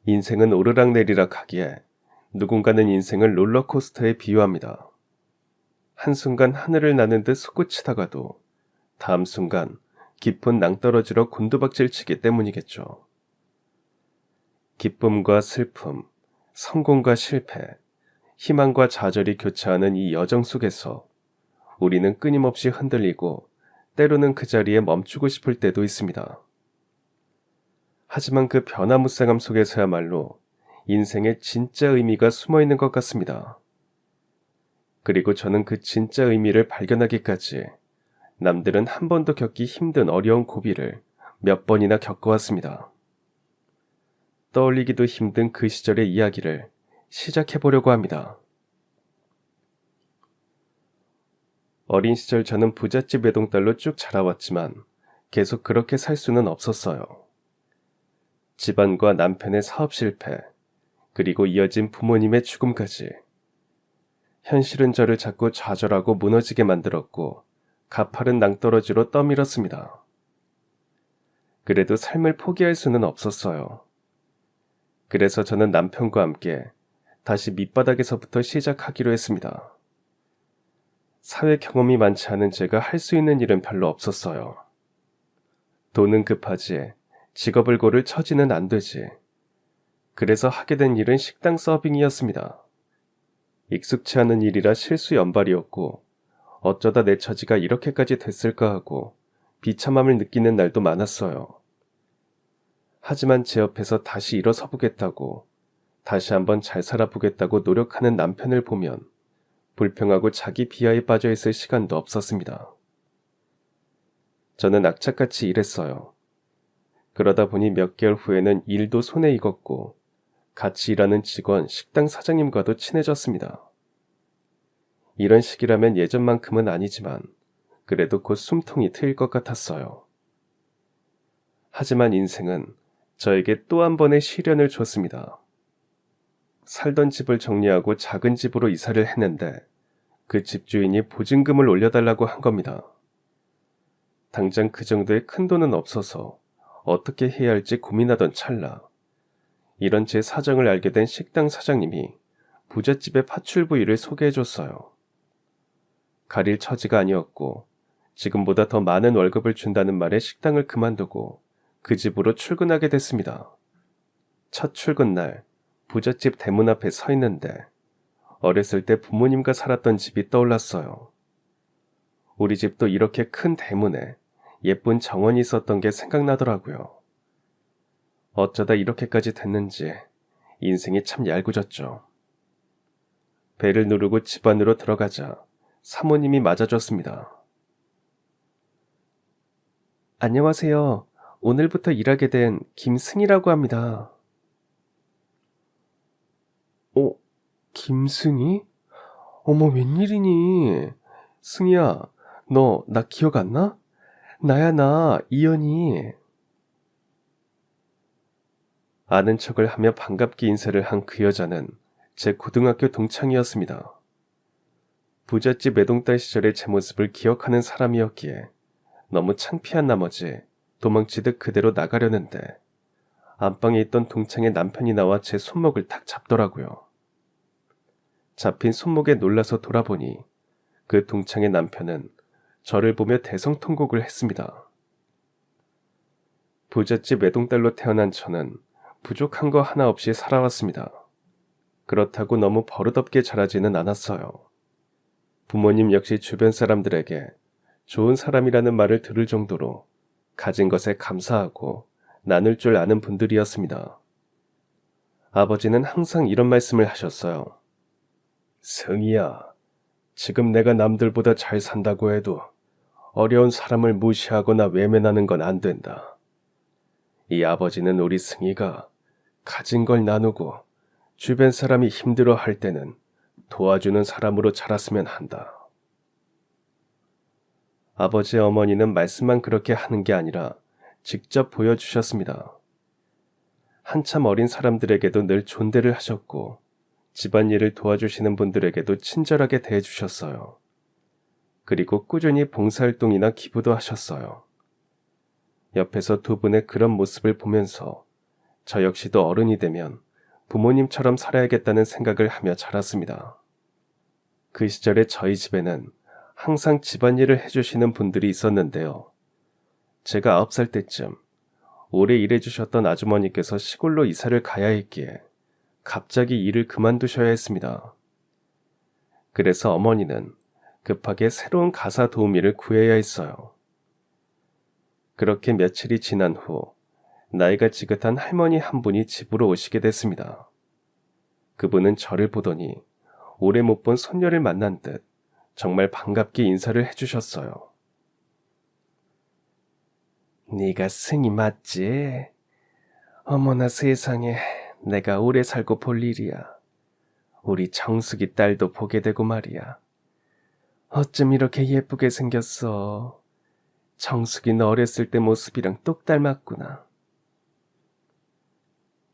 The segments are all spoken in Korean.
인생은 오르락내리락 하기에 누군가는 인생을 롤러코스터에 비유합니다. 한순간 하늘을 나는 듯 솟구치다가도 다음 순간 깊은 낭떠러지로 곤두박질치기 때문이겠죠. 기쁨과 슬픔, 성공과 실패, 희망과 좌절이 교차하는 이 여정 속에서 우리는 끊임없이 흔들리고 때로는 그 자리에 멈추고 싶을 때도 있습니다. 하지만 그 변화무쌍함 속에서야말로 인생의 진짜 의미가 숨어 있는 것 같습니다. 그리고 저는 그 진짜 의미를 발견하기까지 남들은 한 번도 겪기 힘든 어려운 고비를 몇 번이나 겪어왔습니다. 떠올리기도 힘든 그 시절의 이야기를 시작해보려고 합니다. 어린 시절 저는 부잣집 외동딸로 쭉 자라왔지만 계속 그렇게 살 수는 없었어요. 집안과 남편의 사업 실패, 그리고 이어진 부모님의 죽음까지. 현실은 저를 자꾸 좌절하고 무너지게 만들었고 가파른 낭떠러지로 떠밀었습니다. 그래도 삶을 포기할 수는 없었어요. 그래서 저는 남편과 함께 다시 밑바닥에서부터 시작하기로 했습니다. 사회 경험이 많지 않은 제가 할 수 있는 일은 별로 없었어요. 돈은 급하지, 직업을 고를 처지는 안 되지. 그래서 하게 된 일은 식당 서빙이었습니다. 익숙치 않은 일이라 실수 연발이었고 어쩌다 내 처지가 이렇게까지 됐을까 하고 비참함을 느끼는 날도 많았어요. 하지만 제 옆에서 다시 일어서 보겠다고, 다시 한번 잘 살아보겠다고 노력하는 남편을 보면 불평하고 자기 비하에 빠져 있을 시간도 없었습니다. 저는 악착같이 일했어요. 그러다 보니 몇 개월 후에는 일도 손에 익었고 같이 일하는 직원, 식당 사장님과도 친해졌습니다. 이런 식이라면 예전만큼은 아니지만 그래도 곧 숨통이 트일 것 같았어요. 하지만 인생은 저에게 또 한 번의 시련을 줬습니다. 살던 집을 정리하고 작은 집으로 이사를 했는데 그 집주인이 보증금을 올려달라고 한 겁니다. 당장 그 정도의 큰 돈은 없어서 어떻게 해야 할지 고민하던 찰나, 이런 제 사정을 알게 된 식당 사장님이 부잣집의 파출 부위를 소개해줬어요. 가릴 처지가 아니었고 지금보다 더 많은 월급을 준다는 말에 식당을 그만두고 그 집으로 출근하게 됐습니다. 첫 출근 날 부잣집 대문 앞에 서 있는데 어렸을 때 부모님과 살았던 집이 떠올랐어요. 우리 집도 이렇게 큰 대문에 예쁜 정원이 있었던 게 생각나더라고요. 어쩌다 이렇게까지 됐는지 인생이 참 얄궂었죠. 배를 누르고 집 안으로 들어가자 사모님이 맞아줬습니다. 안녕하세요. 오늘부터 일하게 된 김승희라고 합니다. 김승희? 어머, 웬일이니? 승희야, 너 나 기억 안 나? 나야, 나 이연이. 아는 척을 하며 반갑게 인사를 한 그 여자는 제 고등학교 동창이었습니다. 부잣집 외동딸 시절의 제 모습을 기억하는 사람이었기에 너무 창피한 나머지 도망치듯 그대로 나가려는데 안방에 있던 동창의 남편이 나와 제 손목을 탁 잡더라고요. 잡힌 손목에 놀라서 돌아보니 그 동창의 남편은 저를 보며 대성통곡을 했습니다. 부잣집 외동딸로 태어난 저는 부족한 거 하나 없이 살아왔습니다. 그렇다고 너무 버릇없게 자라지는 않았어요. 부모님 역시 주변 사람들에게 좋은 사람이라는 말을 들을 정도로 가진 것에 감사하고 나눌 줄 아는 분들이었습니다. 아버지는 항상 이런 말씀을 하셨어요. 승희야, 지금 내가 남들보다 잘 산다고 해도 어려운 사람을 무시하거나 외면하는 건 안 된다. 이 아버지는 우리 승희가 가진 걸 나누고 주변 사람이 힘들어 할 때는 도와주는 사람으로 자랐으면 한다. 아버지 어머니는 말씀만 그렇게 하는 게 아니라 직접 보여주셨습니다. 한참 어린 사람들에게도 늘 존대를 하셨고 집안일을 도와주시는 분들에게도 친절하게 대해주셨어요. 그리고 꾸준히 봉사활동이나 기부도 하셨어요. 옆에서 두 분의 그런 모습을 보면서 저 역시도 어른이 되면 부모님처럼 살아야겠다는 생각을 하며 자랐습니다. 그 시절에 저희 집에는 항상 집안일을 해주시는 분들이 있었는데요. 제가 9살 때쯤 오래 일해주셨던 아주머니께서 시골로 이사를 가야 했기에 갑자기 일을 그만두셔야 했습니다. 그래서 어머니는 급하게 새로운 가사 도우미를 구해야 했어요. 그렇게 며칠이 지난 후 나이가 지긋한 할머니 한 분이 집으로 오시게 됐습니다. 그분은 저를 보더니 오래 못 본 손녀를 만난 듯 정말 반갑게 인사를 해주셨어요. 네가 승이 맞지? 어머나 세상에, 내가 오래 살고 볼 일이야. 우리 정숙이 딸도 보게 되고 말이야. 어쩜 이렇게 예쁘게 생겼어. 정숙이 너 어렸을 때 모습이랑 똑 닮았구나.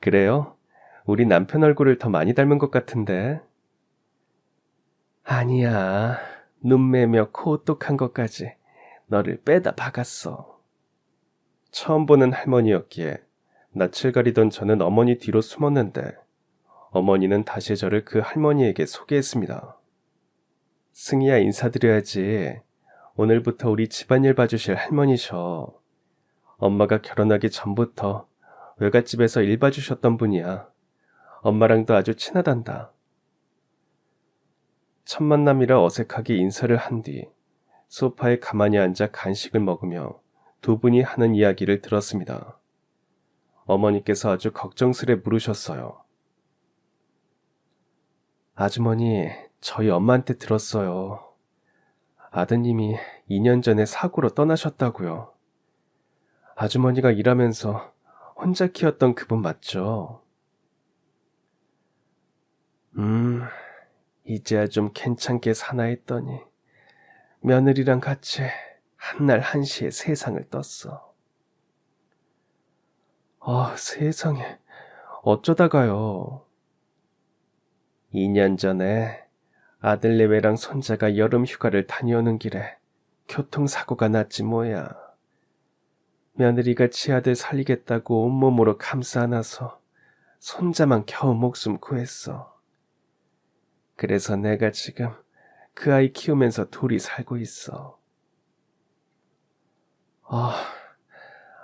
그래요? 우리 남편 얼굴을 더 많이 닮은 것 같은데. 아니야. 눈매며 코 똑한 것까지 너를 빼다 박았어. 처음 보는 할머니였기에 낯을 가리던 저는 어머니 뒤로 숨었는데 어머니는 다시 저를 그 할머니에게 소개했습니다. 승희야, 인사드려야지. 오늘부터 우리 집안일 봐주실 할머니셔. 엄마가 결혼하기 전부터 외갓집에서 일 봐주셨던 분이야. 엄마랑도 아주 친하단다. 첫 만남이라 어색하게 인사를 한 뒤 소파에 가만히 앉아 간식을 먹으며 두 분이 하는 이야기를 들었습니다. 어머니께서 아주 걱정스레 물으셨어요. 아주머니, 저희 엄마한테 들었어요. 아드님이 2년 전에 사고로 떠나셨다고요. 아주머니가 일하면서 혼자 키웠던 그분 맞죠? 이제야 좀 괜찮게 사나 했더니 며느리랑 같이 한날 한시에 세상을 떴어. 세상에, 어쩌다가요. 2년 전에 아들 내외랑 손자가 여름 휴가를 다녀오는 길에 교통사고가 났지 뭐야. 며느리가 지아들 살리겠다고 온몸으로 감싸 안아서 손자만 겨우 목숨 구했어. 그래서 내가 지금 그 아이 키우면서 둘이 살고 있어.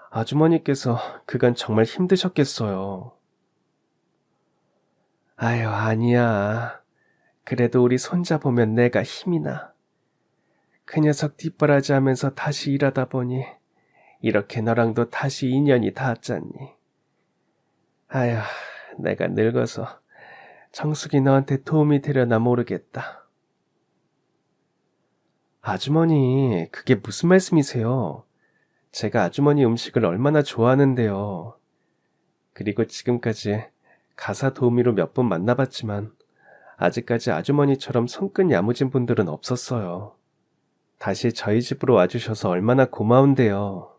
아주머니께서 그간 정말 힘드셨겠어요. 아유, 아니야. 그래도 우리 손자 보면 내가 힘이 나. 그 녀석 뒷바라지 하면서 다시 일하다 보니 이렇게 너랑도 다시 인연이 닿았잖니. 아휴, 내가 늙어서 정숙이 너한테 도움이 되려나 모르겠다. 아주머니, 그게 무슨 말씀이세요? 제가 아주머니 음식을 얼마나 좋아하는데요. 그리고 지금까지 가사 도우미로 몇 번 만나봤지만 아직까지 아주머니처럼 손끝 야무진 분들은 없었어요. 다시 저희 집으로 와주셔서 얼마나 고마운데요.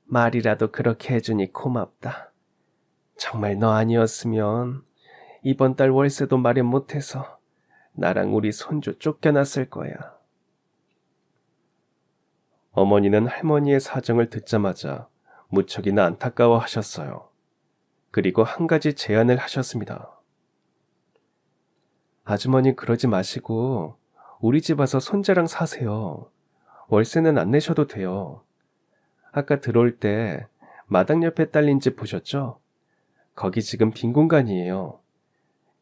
말이라도 그렇게 해주니 고맙다. 정말 너 아니었으면 이번 달 월세도 마련 못해서 나랑 우리 손주 쫓겨났을 거야. 어머니는 할머니의 사정을 듣자마자 무척이나 안타까워하셨어요. 그리고 한 가지 제안을 하셨습니다. 아주머니, 그러지 마시고 우리 집 와서 손자랑 사세요. 월세는 안 내셔도 돼요. 아까 들어올 때 마당 옆에 딸린 집 보셨죠? 거기 지금 빈 공간이에요.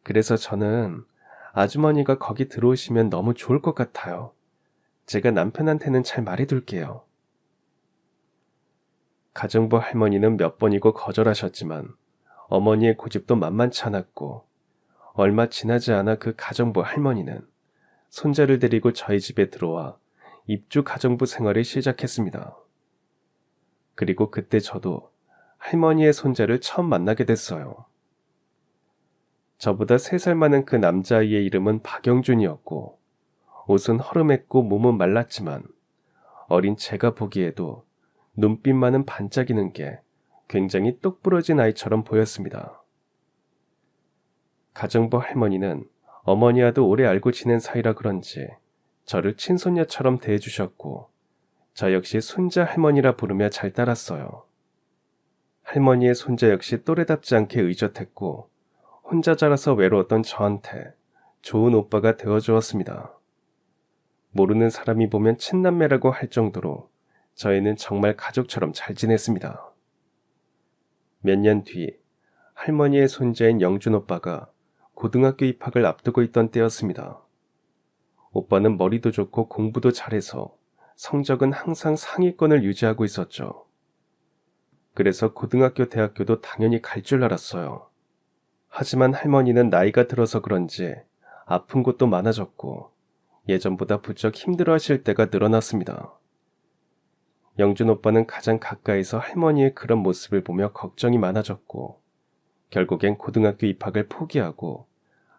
그래서 저는 아주머니가 거기 들어오시면 너무 좋을 것 같아요. 제가 남편한테는 잘 말해둘게요. 가정부 할머니는 몇 번이고 거절하셨지만 어머니의 고집도 만만치 않았고 얼마 지나지 않아 그 가정부 할머니는 손자를 데리고 저희 집에 들어와 입주 가정부 생활을 시작했습니다. 그리고 그때 저도 할머니의 손자를 처음 만나게 됐어요. 저보다 3살 많은 그 남자아이의 이름은 박영준이었고 옷은 허름했고 몸은 말랐지만 어린 제가 보기에도 눈빛만은 반짝이는 게 굉장히 똑부러진 아이처럼 보였습니다. 가정부 할머니는 어머니와도 오래 알고 지낸 사이라 그런지 저를 친손녀처럼 대해주셨고 저 역시 손자 할머니라 부르며 잘 따랐어요. 할머니의 손자 역시 또래답지 않게 의젓했고 혼자 자라서 외로웠던 저한테 좋은 오빠가 되어주었습니다. 모르는 사람이 보면 친남매라고 할 정도로 저희는 정말 가족처럼 잘 지냈습니다. 몇 년 뒤 할머니의 손자인 영준 오빠가 고등학교 입학을 앞두고 있던 때였습니다. 오빠는 머리도 좋고 공부도 잘해서 성적은 항상 상위권을 유지하고 있었죠. 그래서 고등학교, 대학교도 당연히 갈 줄 알았어요. 하지만 할머니는 나이가 들어서 그런지 아픈 곳도 많아졌고 예전보다 부쩍 힘들어하실 때가 늘어났습니다. 영준 오빠는 가장 가까이서 할머니의 그런 모습을 보며 걱정이 많아졌고 결국엔 고등학교 입학을 포기하고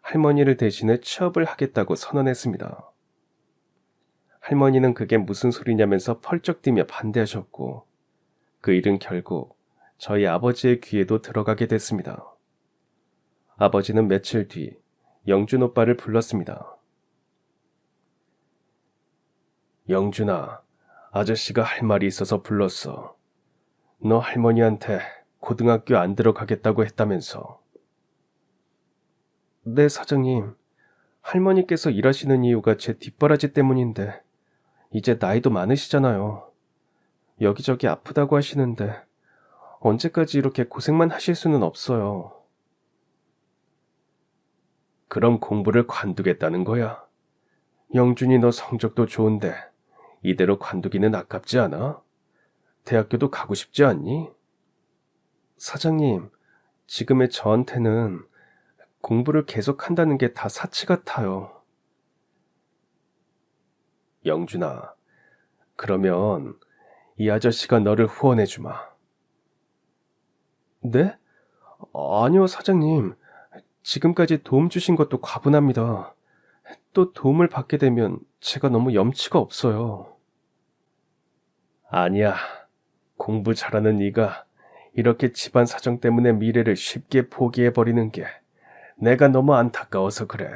할머니를 대신해 취업을 하겠다고 선언했습니다. 할머니는 그게 무슨 소리냐면서 펄쩍 뛰며 반대하셨고 그 일은 결국 저희 아버지의 귀에도 들어가게 됐습니다. 아버지는 며칠 뒤 영준 오빠를 불렀습니다. 영준아, 아저씨가 할 말이 있어서 불렀어. 너 할머니한테 고등학교 안 들어가겠다고 했다면서. 네, 사장님. 할머니께서 일하시는 이유가 제 뒷바라지 때문인데 이제 나이도 많으시잖아요. 여기저기 아프다고 하시는데 언제까지 이렇게 고생만 하실 수는 없어요. 그럼 공부를 관두겠다는 거야? 영준이 너 성적도 좋은데 이대로 관두기는 아깝지 않아? 대학교도 가고 싶지 않니? 사장님, 지금의 저한테는 공부를 계속한다는 게 다 사치 같아요. 영준아, 그러면 이 아저씨가 너를 후원해주마. 네? 아니요, 사장님. 지금까지 도움 주신 것도 과분합니다. 또 도움을 받게 되면 제가 너무 염치가 없어요. 아니야. 공부 잘하는 네가 이렇게 집안 사정 때문에 미래를 쉽게 포기해버리는 게 내가 너무 안타까워서 그래.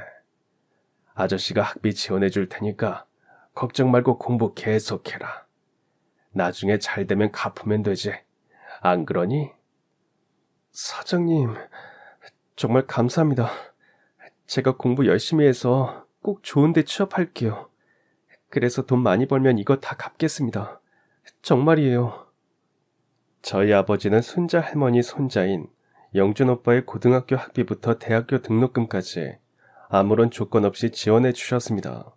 아저씨가 학비 지원해 줄 테니까 걱정 말고 공부 계속해라. 나중에 잘 되면 갚으면 되지. 안 그러니? 사장님, 정말 감사합니다. 제가 공부 열심히 해서 꼭 좋은 데 취업할게요. 그래서 돈 많이 벌면 이거 다 갚겠습니다. 정말이에요. 저희 아버지는 손자 할머니 손자인 영준 오빠의 고등학교 학비부터 대학교 등록금까지 아무런 조건 없이 지원해 주셨습니다.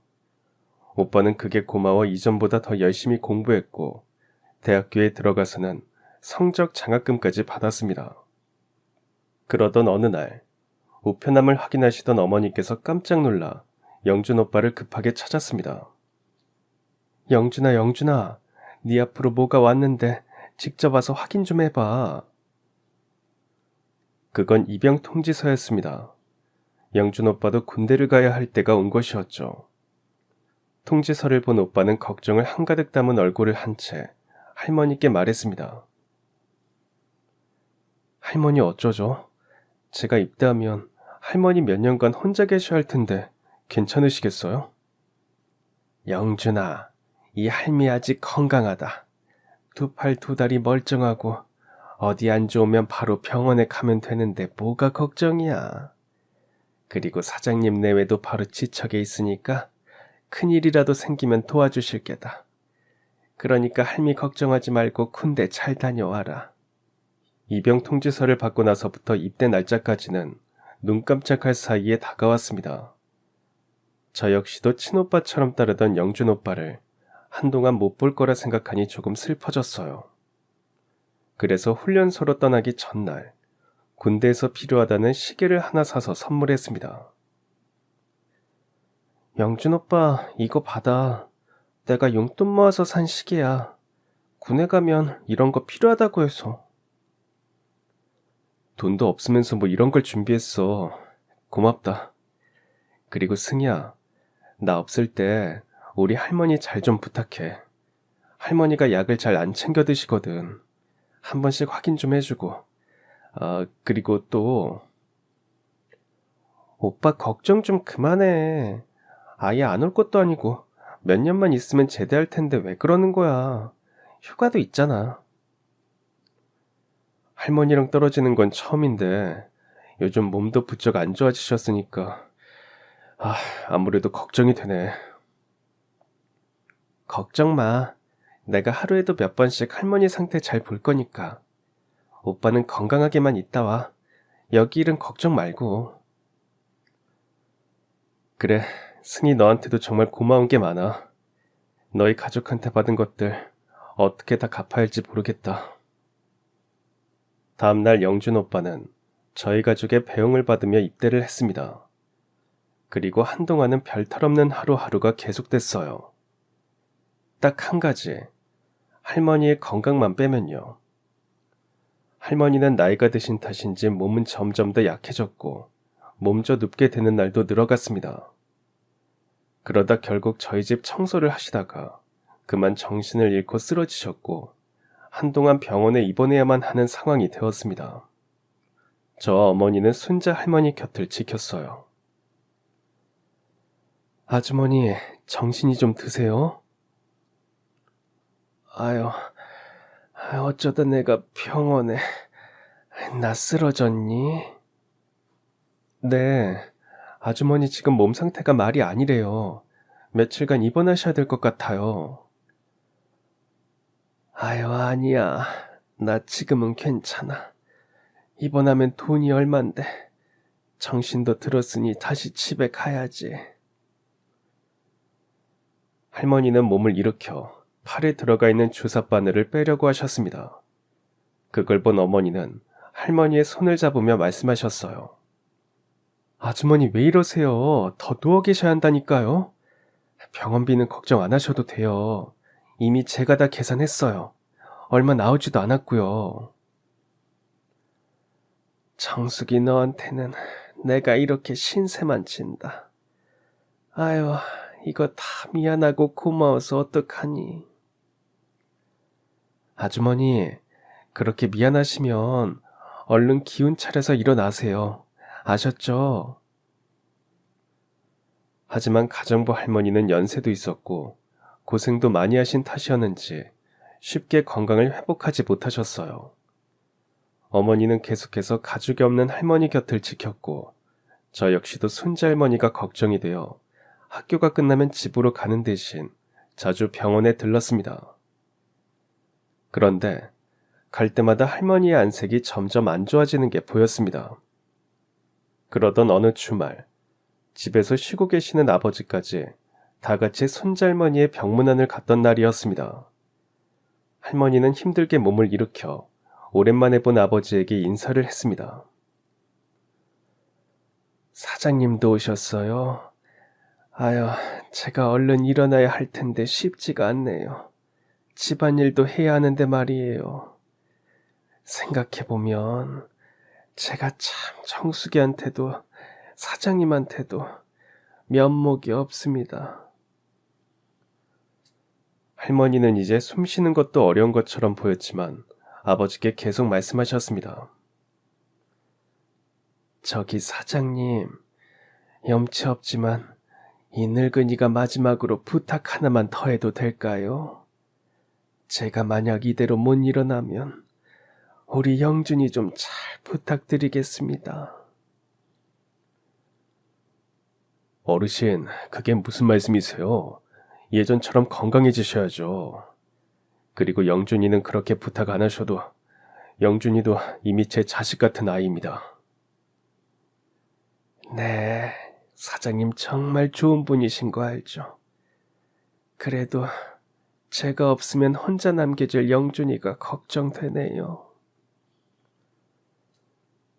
오빠는 그게 고마워 이전보다 더 열심히 공부했고 대학교에 들어가서는 성적 장학금까지 받았습니다. 그러던 어느 날 우편함을 확인하시던 어머니께서 깜짝 놀라 영준 오빠를 급하게 찾았습니다. 영준아, 영준아, 네 앞으로 뭐가 왔는데 직접 와서 확인 좀 해봐. 그건 입영 통지서였습니다. 영준 오빠도 군대를 가야 할 때가 온 것이었죠. 통지서를 본 오빠는 걱정을 한가득 담은 얼굴을 한 채 할머니께 말했습니다. 할머니 어쩌죠? 제가 입대하면 할머니 몇 년간 혼자 계셔야 할 텐데 괜찮으시겠어요? 영준아, 이 할미 아직 건강하다. 두 팔 두 다리 멀쩡하고 어디 안 좋으면 바로 병원에 가면 되는데 뭐가 걱정이야. 그리고 사장님 내외도 바로 지척에 있으니까 큰일이라도 생기면 도와주실 게다. 그러니까 할미 걱정하지 말고 군대 잘 다녀와라. 입영 통지서를 받고 나서부터 입대 날짜까지는 눈 깜짝할 사이에 다가왔습니다. 저 역시도 친오빠처럼 따르던 영준 오빠를 한동안 못 볼 거라 생각하니 조금 슬퍼졌어요. 그래서 훈련소로 떠나기 전날 군대에서 필요하다는 시계를 하나 사서 선물했습니다. 영준 오빠, 이거 받아. 내가 용돈 모아서 산 시계야. 군에 가면 이런 거 필요하다고 해서. 돈도 없으면서 뭐 이런 걸 준비했어. 고맙다. 그리고 승희야, 나 없을 때 우리 할머니 잘 좀 부탁해. 할머니가 약을 잘 안 챙겨 드시거든. 한 번씩 확인 좀 해주고. 그리고 또 오빠 걱정 좀 그만해. 아예 안 올 것도 아니고 몇 년만 있으면 제대할 텐데 왜 그러는 거야. 휴가도 있잖아. 할머니랑 떨어지는 건 처음인데 요즘 몸도 부쩍 안 좋아지셨으니까 아무래도 걱정이 되네. 걱정 마. 내가 하루에도 몇 번씩 할머니 상태 잘 볼 거니까. 오빠는 건강하게만 있다 와. 여기 일은 걱정 말고. 그래, 승희 너한테도 정말 고마운 게 많아. 너희 가족한테 받은 것들 어떻게 다 갚아야 할지 모르겠다. 다음날 영준 오빠는 저희 가족의 배웅을 받으며 입대를 했습니다. 그리고 한동안은 별탈 없는 하루하루가 계속됐어요. 딱 한 가지, 할머니의 건강만 빼면요. 할머니는 나이가 드신 탓인지 몸은 점점 더 약해졌고 몸져 눕게 되는 날도 늘어갔습니다. 그러다 결국 저희 집 청소를 하시다가 그만 정신을 잃고 쓰러지셨고 한동안 병원에 입원해야만 하는 상황이 되었습니다. 저 어머니는 순자 할머니 곁을 지켰어요. 아주머니, 정신이 좀 드세요? 아유, 어쩌다 내가 병원에 나 쓰러졌니? 네, 아주머니 지금 몸 상태가 말이 아니래요. 며칠간 입원하셔야 될 것 같아요. 아유, 아니야. 나 지금은 괜찮아. 입원하면 돈이 얼만데. 정신도 들었으니 다시 집에 가야지. 할머니는 몸을 일으켜 팔에 들어가 있는 주사 바늘을 빼려고 하셨습니다. 그걸 본 어머니는 할머니의 손을 잡으며 말씀하셨어요. 아주머니 왜 이러세요? 더 누워 계셔야 한다니까요. 병원비는 걱정 안 하셔도 돼요. 이미 제가 다 계산했어요. 얼마 나오지도 않았고요. 정숙이 너한테는 내가 이렇게 신세만 진다. 아유, 이거 다 미안하고 고마워서 어떡하니. 아주머니, 그렇게 미안하시면 얼른 기운 차려서 일어나세요. 아셨죠? 하지만 가정부 할머니는 연세도 있었고 고생도 많이 하신 탓이었는지 쉽게 건강을 회복하지 못하셨어요. 어머니는 계속해서 가족이 없는 할머니 곁을 지켰고 저 역시도 손자할머니가 걱정이 되어 학교가 끝나면 집으로 가는 대신 자주 병원에 들렀습니다. 그런데 갈 때마다 할머니의 안색이 점점 안 좋아지는 게 보였습니다. 그러던 어느 주말, 집에서 쉬고 계시는 아버지까지 다 같이 손자할머니의 병문안을 갔던 날이었습니다. 할머니는 힘들게 몸을 일으켜 오랜만에 본 아버지에게 인사를 했습니다. 사장님도 오셨어요? 아유, 제가 얼른 일어나야 할 텐데 쉽지가 않네요. 집안일도 해야 하는데 말이에요. 생각해보면 제가 참 정숙이한테도 사장님한테도 면목이 없습니다. 할머니는 이제 숨 쉬는 것도 어려운 것처럼 보였지만 아버지께 계속 말씀하셨습니다. 저기 사장님, 염치 없지만 이 늙은이가 마지막으로 부탁 하나만 더 해도 될까요? 제가 만약 이대로 못 일어나면 우리 영준이 좀 잘 부탁드리겠습니다. 어르신, 그게 무슨 말씀이세요? 예전처럼 건강해지셔야죠. 그리고 영준이는 그렇게 부탁 안 하셔도 영준이도 이미 제 자식 같은 아이입니다. 네, 사장님 정말 좋은 분이신 거 알죠? 그래도 제가 없으면 혼자 남겨질 영준이가 걱정되네요.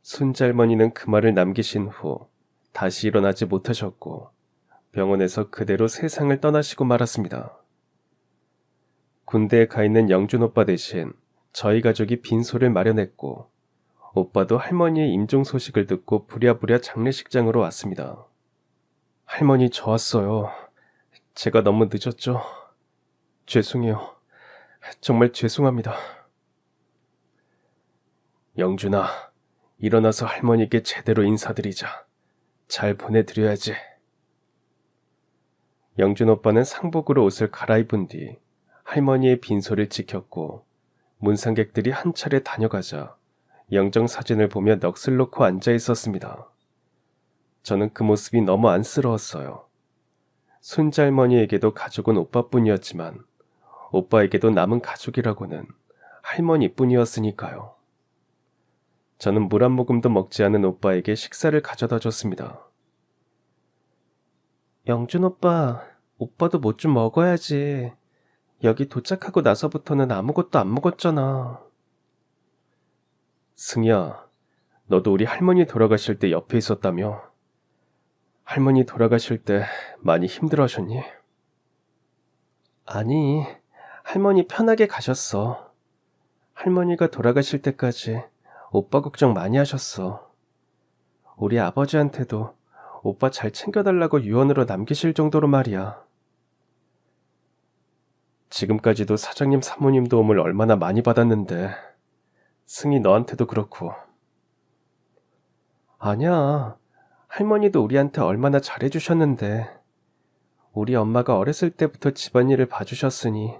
손잘머니는 그 말을 남기신 후 다시 일어나지 못하셨고 병원에서 그대로 세상을 떠나시고 말았습니다. 군대에 가 있는 영준 오빠 대신 저희 가족이 빈소를 마련했고 오빠도 할머니의 임종 소식을 듣고 부랴부랴 장례식장으로 왔습니다. 할머니 저 왔어요. 제가 너무 늦었죠? 죄송해요. 정말 죄송합니다. 영준아, 일어나서 할머니께 제대로 인사드리자. 잘 보내드려야지. 영준 오빠는 상복으로 옷을 갈아입은 뒤 할머니의 빈소를 지켰고 문상객들이 한 차례 다녀가자 영정 사진을 보며 넋을 놓고 앉아 있었습니다. 저는 그 모습이 너무 안쓰러웠어요. 손자할머니에게도 가족은 오빠뿐이었지만 오빠에게도 남은 가족이라고는 할머니뿐이었으니까요. 저는 물 한 모금도 먹지 않은 오빠에게 식사를 가져다 줬습니다. 영준 오빠, 오빠도 뭐 좀 먹어야지. 여기 도착하고 나서부터는 아무것도 안 먹었잖아. 승희야, 너도 우리 할머니 돌아가실 때 옆에 있었다며? 할머니 돌아가실 때 많이 힘들어하셨니? 아니, 할머니 편하게 가셨어. 할머니가 돌아가실 때까지 오빠 걱정 많이 하셨어. 우리 아버지한테도 오빠 잘 챙겨달라고 유언으로 남기실 정도로 말이야. 지금까지도 사장님 사모님 도움을 얼마나 많이 받았는데 승희 너한테도 그렇고. 아니야. 할머니도 우리한테 얼마나 잘해주셨는데 우리 엄마가 어렸을 때부터 집안일을 봐주셨으니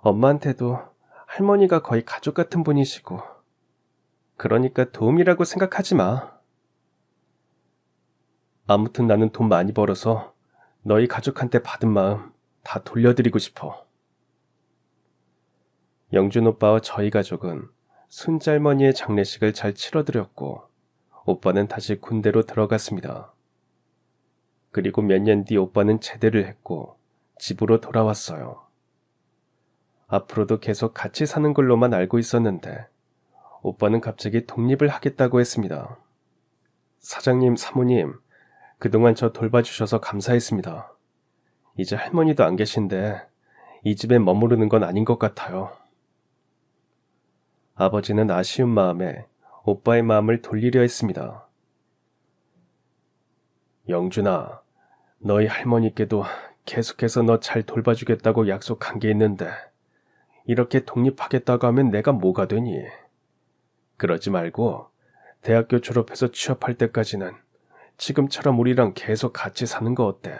엄마한테도 할머니가 거의 가족 같은 분이시고 그러니까 도움이라고 생각하지 마. 아무튼 나는 돈 많이 벌어서 너희 가족한테 받은 마음 다 돌려드리고 싶어. 영준 오빠와 저희 가족은 손자할머니의 장례식을 잘 치러드렸고 오빠는 다시 군대로 들어갔습니다. 그리고 몇 년 뒤 오빠는 제대를 했고 집으로 돌아왔어요. 앞으로도 계속 같이 사는 걸로만 알고 있었는데 오빠는 갑자기 독립을 하겠다고 했습니다. 사장님, 사모님, 그동안 저 돌봐주셔서 감사했습니다. 이제 할머니도 안 계신데 이 집에 머무르는 건 아닌 것 같아요. 아버지는 아쉬운 마음에 오빠의 마음을 돌리려 했습니다. 영준아, 너희 할머니께도 계속해서 너 잘 돌봐주겠다고 약속한 게 있는데 이렇게 독립하겠다고 하면 내가 뭐가 되니? 그러지 말고 대학교 졸업해서 취업할 때까지는 지금처럼 우리랑 계속 같이 사는 거 어때?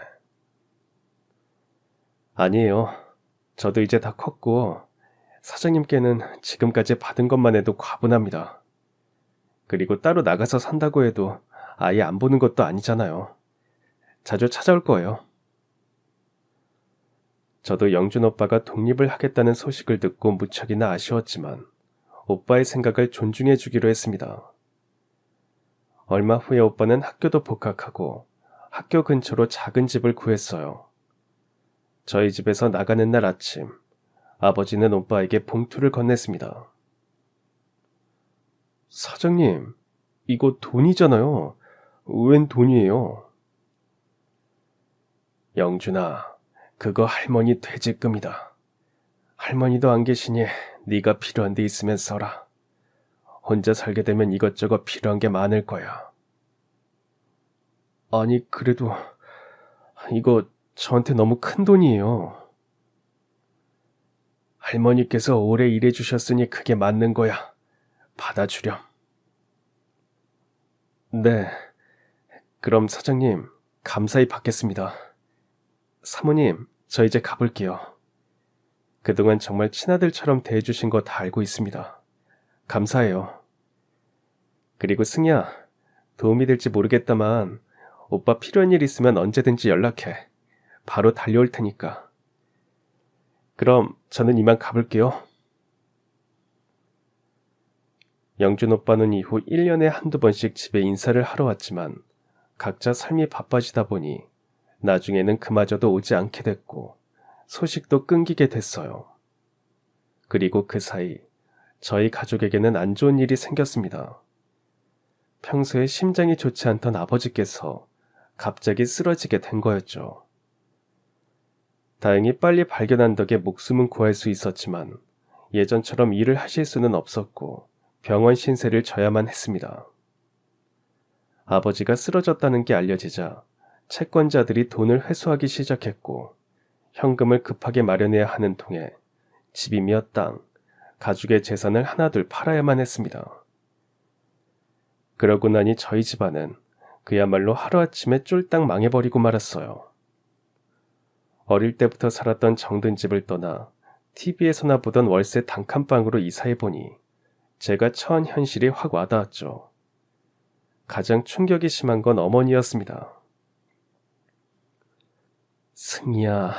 아니에요. 저도 이제 다 컸고 사장님께는 지금까지 받은 것만 해도 과분합니다. 그리고 따로 나가서 산다고 해도 아예 안 보는 것도 아니잖아요. 자주 찾아올 거예요. 저도 영준 오빠가 독립을 하겠다는 소식을 듣고 무척이나 아쉬웠지만 오빠의 생각을 존중해 주기로 했습니다. 얼마 후에 오빠는 학교도 복학하고 학교 근처로 작은 집을 구했어요. 저희 집에서 나가는 날 아침, 아버지는 오빠에게 봉투를 건넸습니다. 사장님, 이거 돈이잖아요. 웬 돈이에요? 영준아, 그거 할머니 퇴직금이다. 할머니도 안 계시니 네가 필요한 데 있으면 써라. 혼자 살게 되면 이것저것 필요한 게 많을 거야. 아니, 그래도 이거 저한테 너무 큰 돈이에요. 할머니께서 오래 일해주셨으니 그게 맞는 거야. 받아주렴. 네, 그럼 사장님, 감사히 받겠습니다. 사모님, 저 이제 가볼게요. 그동안 정말 친아들처럼 대해주신 거 다 알고 있습니다. 감사해요. 그리고 승희야, 도움이 될지 모르겠다만 오빠 필요한 일 있으면 언제든지 연락해. 바로 달려올 테니까. 그럼 저는 이만 가볼게요. 영준 오빠는 이후 1년에 한두 번씩 집에 인사를 하러 왔지만 각자 삶이 바빠지다 보니 나중에는 그마저도 오지 않게 됐고 소식도 끊기게 됐어요. 그리고 그 사이 저희 가족에게는 안 좋은 일이 생겼습니다. 평소에 심장이 좋지 않던 아버지께서 갑자기 쓰러지게 된 거였죠. 다행히 빨리 발견한 덕에 목숨은 구할 수 있었지만 예전처럼 일을 하실 수는 없었고 병원 신세를 져야만 했습니다. 아버지가 쓰러졌다는 게 알려지자 채권자들이 돈을 회수하기 시작했고 현금을 급하게 마련해야 하는 통에 집이며 땅, 가족의 재산을 하나둘 팔아야만 했습니다. 그러고 나니 저희 집안은 그야말로 하루아침에 쫄딱 망해버리고 말았어요. 어릴 때부터 살았던 정든 집을 떠나 TV에서나 보던 월세 단칸방으로 이사해보니 제가 처한 현실이 확 와닿았죠. 가장 충격이 심한 건 어머니였습니다. 승희야,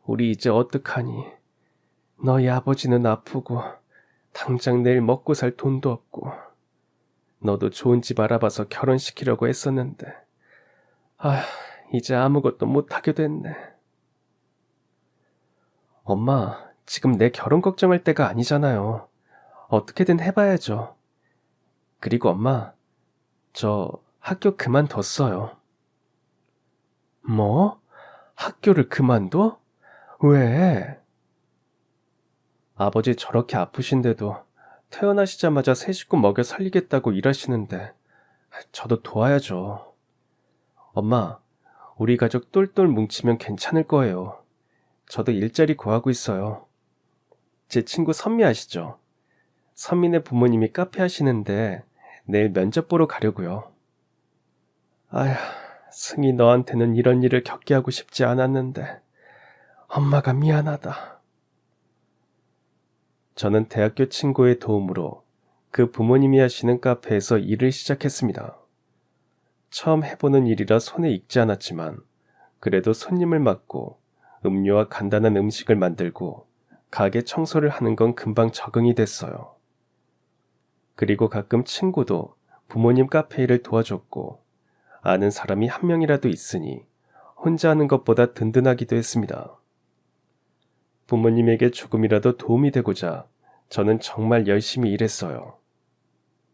우리 이제 어떡하니? 너희 아버지는 아프고 당장 내일 먹고 살 돈도 없고 너도 좋은 집 알아봐서 결혼시키려고 했었는데 아휴, 이제 아무것도 못하게 됐네. 엄마, 지금 내 결혼 걱정할 때가 아니잖아요. 어떻게든 해봐야죠. 그리고 엄마, 저 학교 그만뒀어요. 뭐? 학교를 그만둬? 왜? 아버지 저렇게 아프신데도 태어나시자마자 세 식구 먹여 살리겠다고 일하시는데 저도 도와야죠. 엄마, 우리 가족 똘똘 뭉치면 괜찮을 거예요. 저도 일자리 구하고 있어요. 제 친구 선미 아시죠? 선미네 부모님이 카페 하시는데 내일 면접 보러 가려고요. 아휴, 승희 너한테는 이런 일을 겪게 하고 싶지 않았는데 엄마가 미안하다. 저는 대학교 친구의 도움으로 그 부모님이 하시는 카페에서 일을 시작했습니다. 처음 해보는 일이라 손에 익지 않았지만 그래도 손님을 맡고 음료와 간단한 음식을 만들고 가게 청소를 하는 건 금방 적응이 됐어요. 그리고 가끔 친구도 부모님 카페 일을 도와줬고 아는 사람이 한 명이라도 있으니 혼자 하는 것보다 든든하기도 했습니다. 부모님에게 조금이라도 도움이 되고자 저는 정말 열심히 일했어요.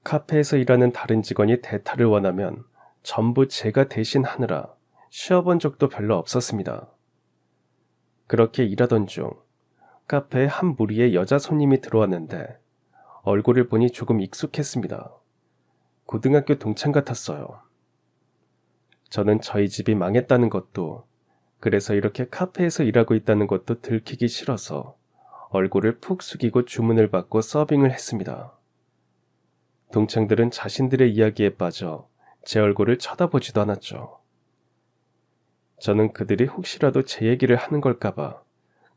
카페에서 일하는 다른 직원이 대타를 원하면 전부 제가 대신 하느라 쉬어본 적도 별로 없었습니다. 그렇게 일하던 중 카페에 한 무리의 여자 손님이 들어왔는데 얼굴을 보니 조금 익숙했습니다. 고등학교 동창 같았어요. 저는 저희 집이 망했다는 것도, 그래서 이렇게 카페에서 일하고 있다는 것도 들키기 싫어서 얼굴을 푹 숙이고 주문을 받고 서빙을 했습니다. 동창들은 자신들의 이야기에 빠져 제 얼굴을 쳐다보지도 않았죠. 저는 그들이 혹시라도 제 얘기를 하는 걸까봐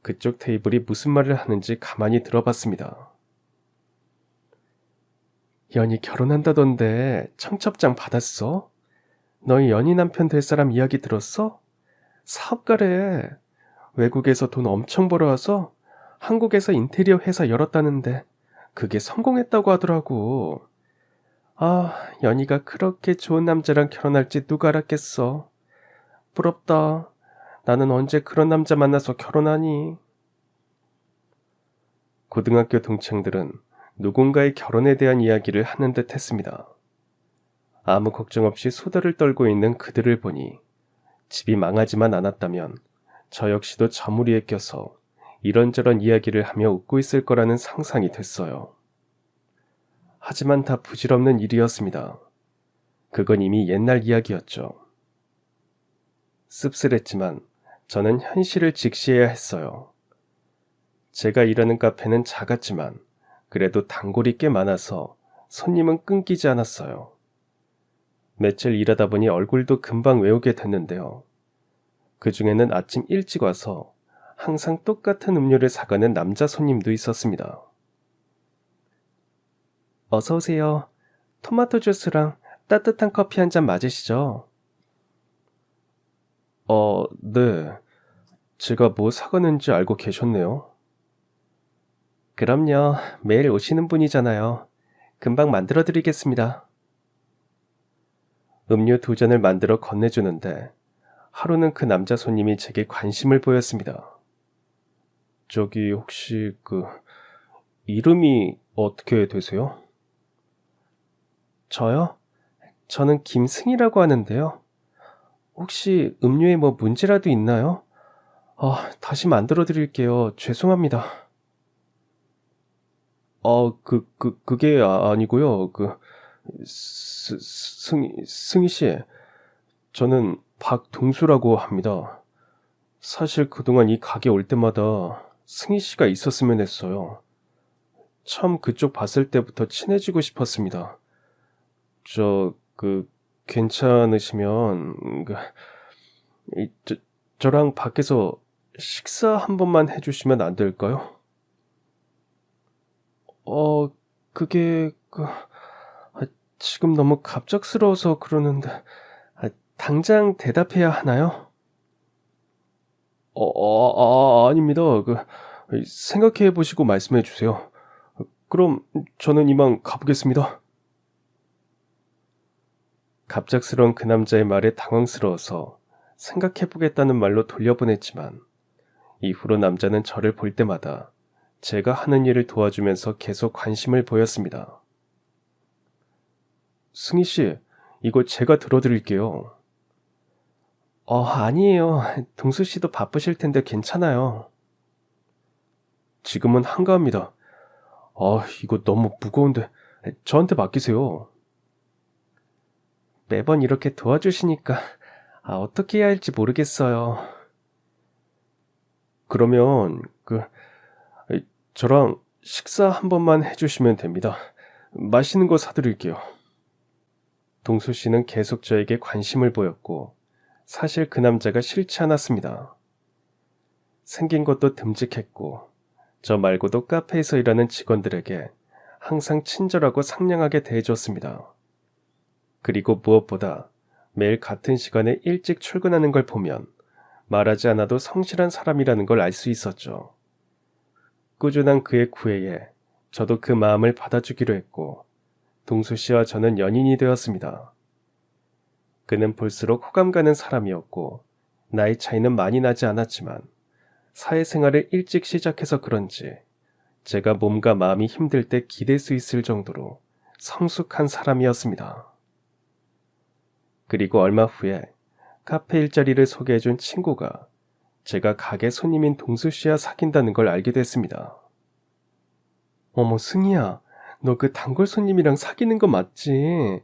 그쪽 테이블이 무슨 말을 하는지 가만히 들어봤습니다. 연희 결혼한다던데 청첩장 받았어? 너희 연희 남편 될 사람 이야기 들었어? 사업가래. 외국에서 돈 엄청 벌어와서 한국에서 인테리어 회사 열었다는데 그게 성공했다고 하더라고. 아, 연희가 그렇게 좋은 남자랑 결혼할지 누가 알았겠어. 부럽다. 나는 언제 그런 남자 만나서 결혼하니? 고등학교 동창들은 누군가의 결혼에 대한 이야기를 하는 듯 했습니다. 아무 걱정 없이 수다를 떨고 있는 그들을 보니 집이 망하지만 않았다면 저 역시도 저 무리에 껴서 이런저런 이야기를 하며 웃고 있을 거라는 상상이 됐어요. 하지만 다 부질없는 일이었습니다. 그건 이미 옛날 이야기였죠. 씁쓸했지만 저는 현실을 직시해야 했어요. 제가 일하는 카페는 작았지만 그래도 단골이 꽤 많아서 손님은 끊기지 않았어요. 며칠 일하다 보니 얼굴도 금방 외우게 됐는데요. 그중에는 아침 일찍 와서 항상 똑같은 음료를 사가는 남자 손님도 있었습니다. 어서 오세요. 토마토 주스랑 따뜻한 커피 한 잔 맞으시죠? 네. 제가 뭐 사가는지 알고 계셨네요. 그럼요. 매일 오시는 분이잖아요. 금방 만들어 드리겠습니다. 음료 2잔을 만들어 건네주는데 하루는 그 남자 손님이 제게 관심을 보였습니다. 저기 혹시 이름이 어떻게 되세요? 저요? 저는 김승희라고 하는데요. 혹시 음료에 뭐 문제라도 있나요? 다시 만들어 드릴게요. 죄송합니다. 그게 아니고요. 승희 씨, 저는 박동수라고 합니다. 사실 그동안 이 가게 올 때마다 승희 씨가 있었으면 했어요. 처음 그쪽 봤을 때부터 친해지고 싶었습니다. 괜찮으시면, 저랑 밖에서 식사 한 번만 해주시면 안 될까요? 그게 지금 너무 갑작스러워서 그러는데 당장 대답해야 하나요? 아닙니다. 생각해 보시고 말씀해 주세요. 그럼 저는 이만 가보겠습니다. 갑작스러운 그 남자의 말에 당황스러워서 생각해 보겠다는 말로 돌려보냈지만 이후로 남자는 저를 볼 때마다 제가 하는 일을 도와주면서 계속 관심을 보였습니다. 승희 씨, 이거 제가 들어드릴게요. 아니에요. 동수 씨도 바쁘실 텐데 괜찮아요. 지금은 한가합니다. 이거 너무 무거운데 저한테 맡기세요. 매번 이렇게 도와주시니까 어떻게 해야 할지 모르겠어요. 그러면 저랑 식사 한 번만 해주시면 됩니다. 맛있는 거 사드릴게요. 동수 씨는 계속 저에게 관심을 보였고 사실 그 남자가 싫지 않았습니다. 생긴 것도 듬직했고 저 말고도 카페에서 일하는 직원들에게 항상 친절하고 상냥하게 대해줬습니다. 그리고 무엇보다 매일 같은 시간에 일찍 출근하는 걸 보면 말하지 않아도 성실한 사람이라는 걸 알 수 있었죠. 꾸준한 그의 구애에 저도 그 마음을 받아주기로 했고 동수 씨와 저는 연인이 되었습니다. 그는 볼수록 호감 가는 사람이었고 나이 차이는 많이 나지 않았지만 사회생활을 일찍 시작해서 그런지 제가 몸과 마음이 힘들 때 기댈 수 있을 정도로 성숙한 사람이었습니다. 그리고 얼마 후에 카페 일자리를 소개해준 친구가 제가 가게 손님인 동수 씨와 사귄다는 걸 알게 됐습니다. 어머 승희야, 너 그 단골 손님이랑 사귀는 거 맞지?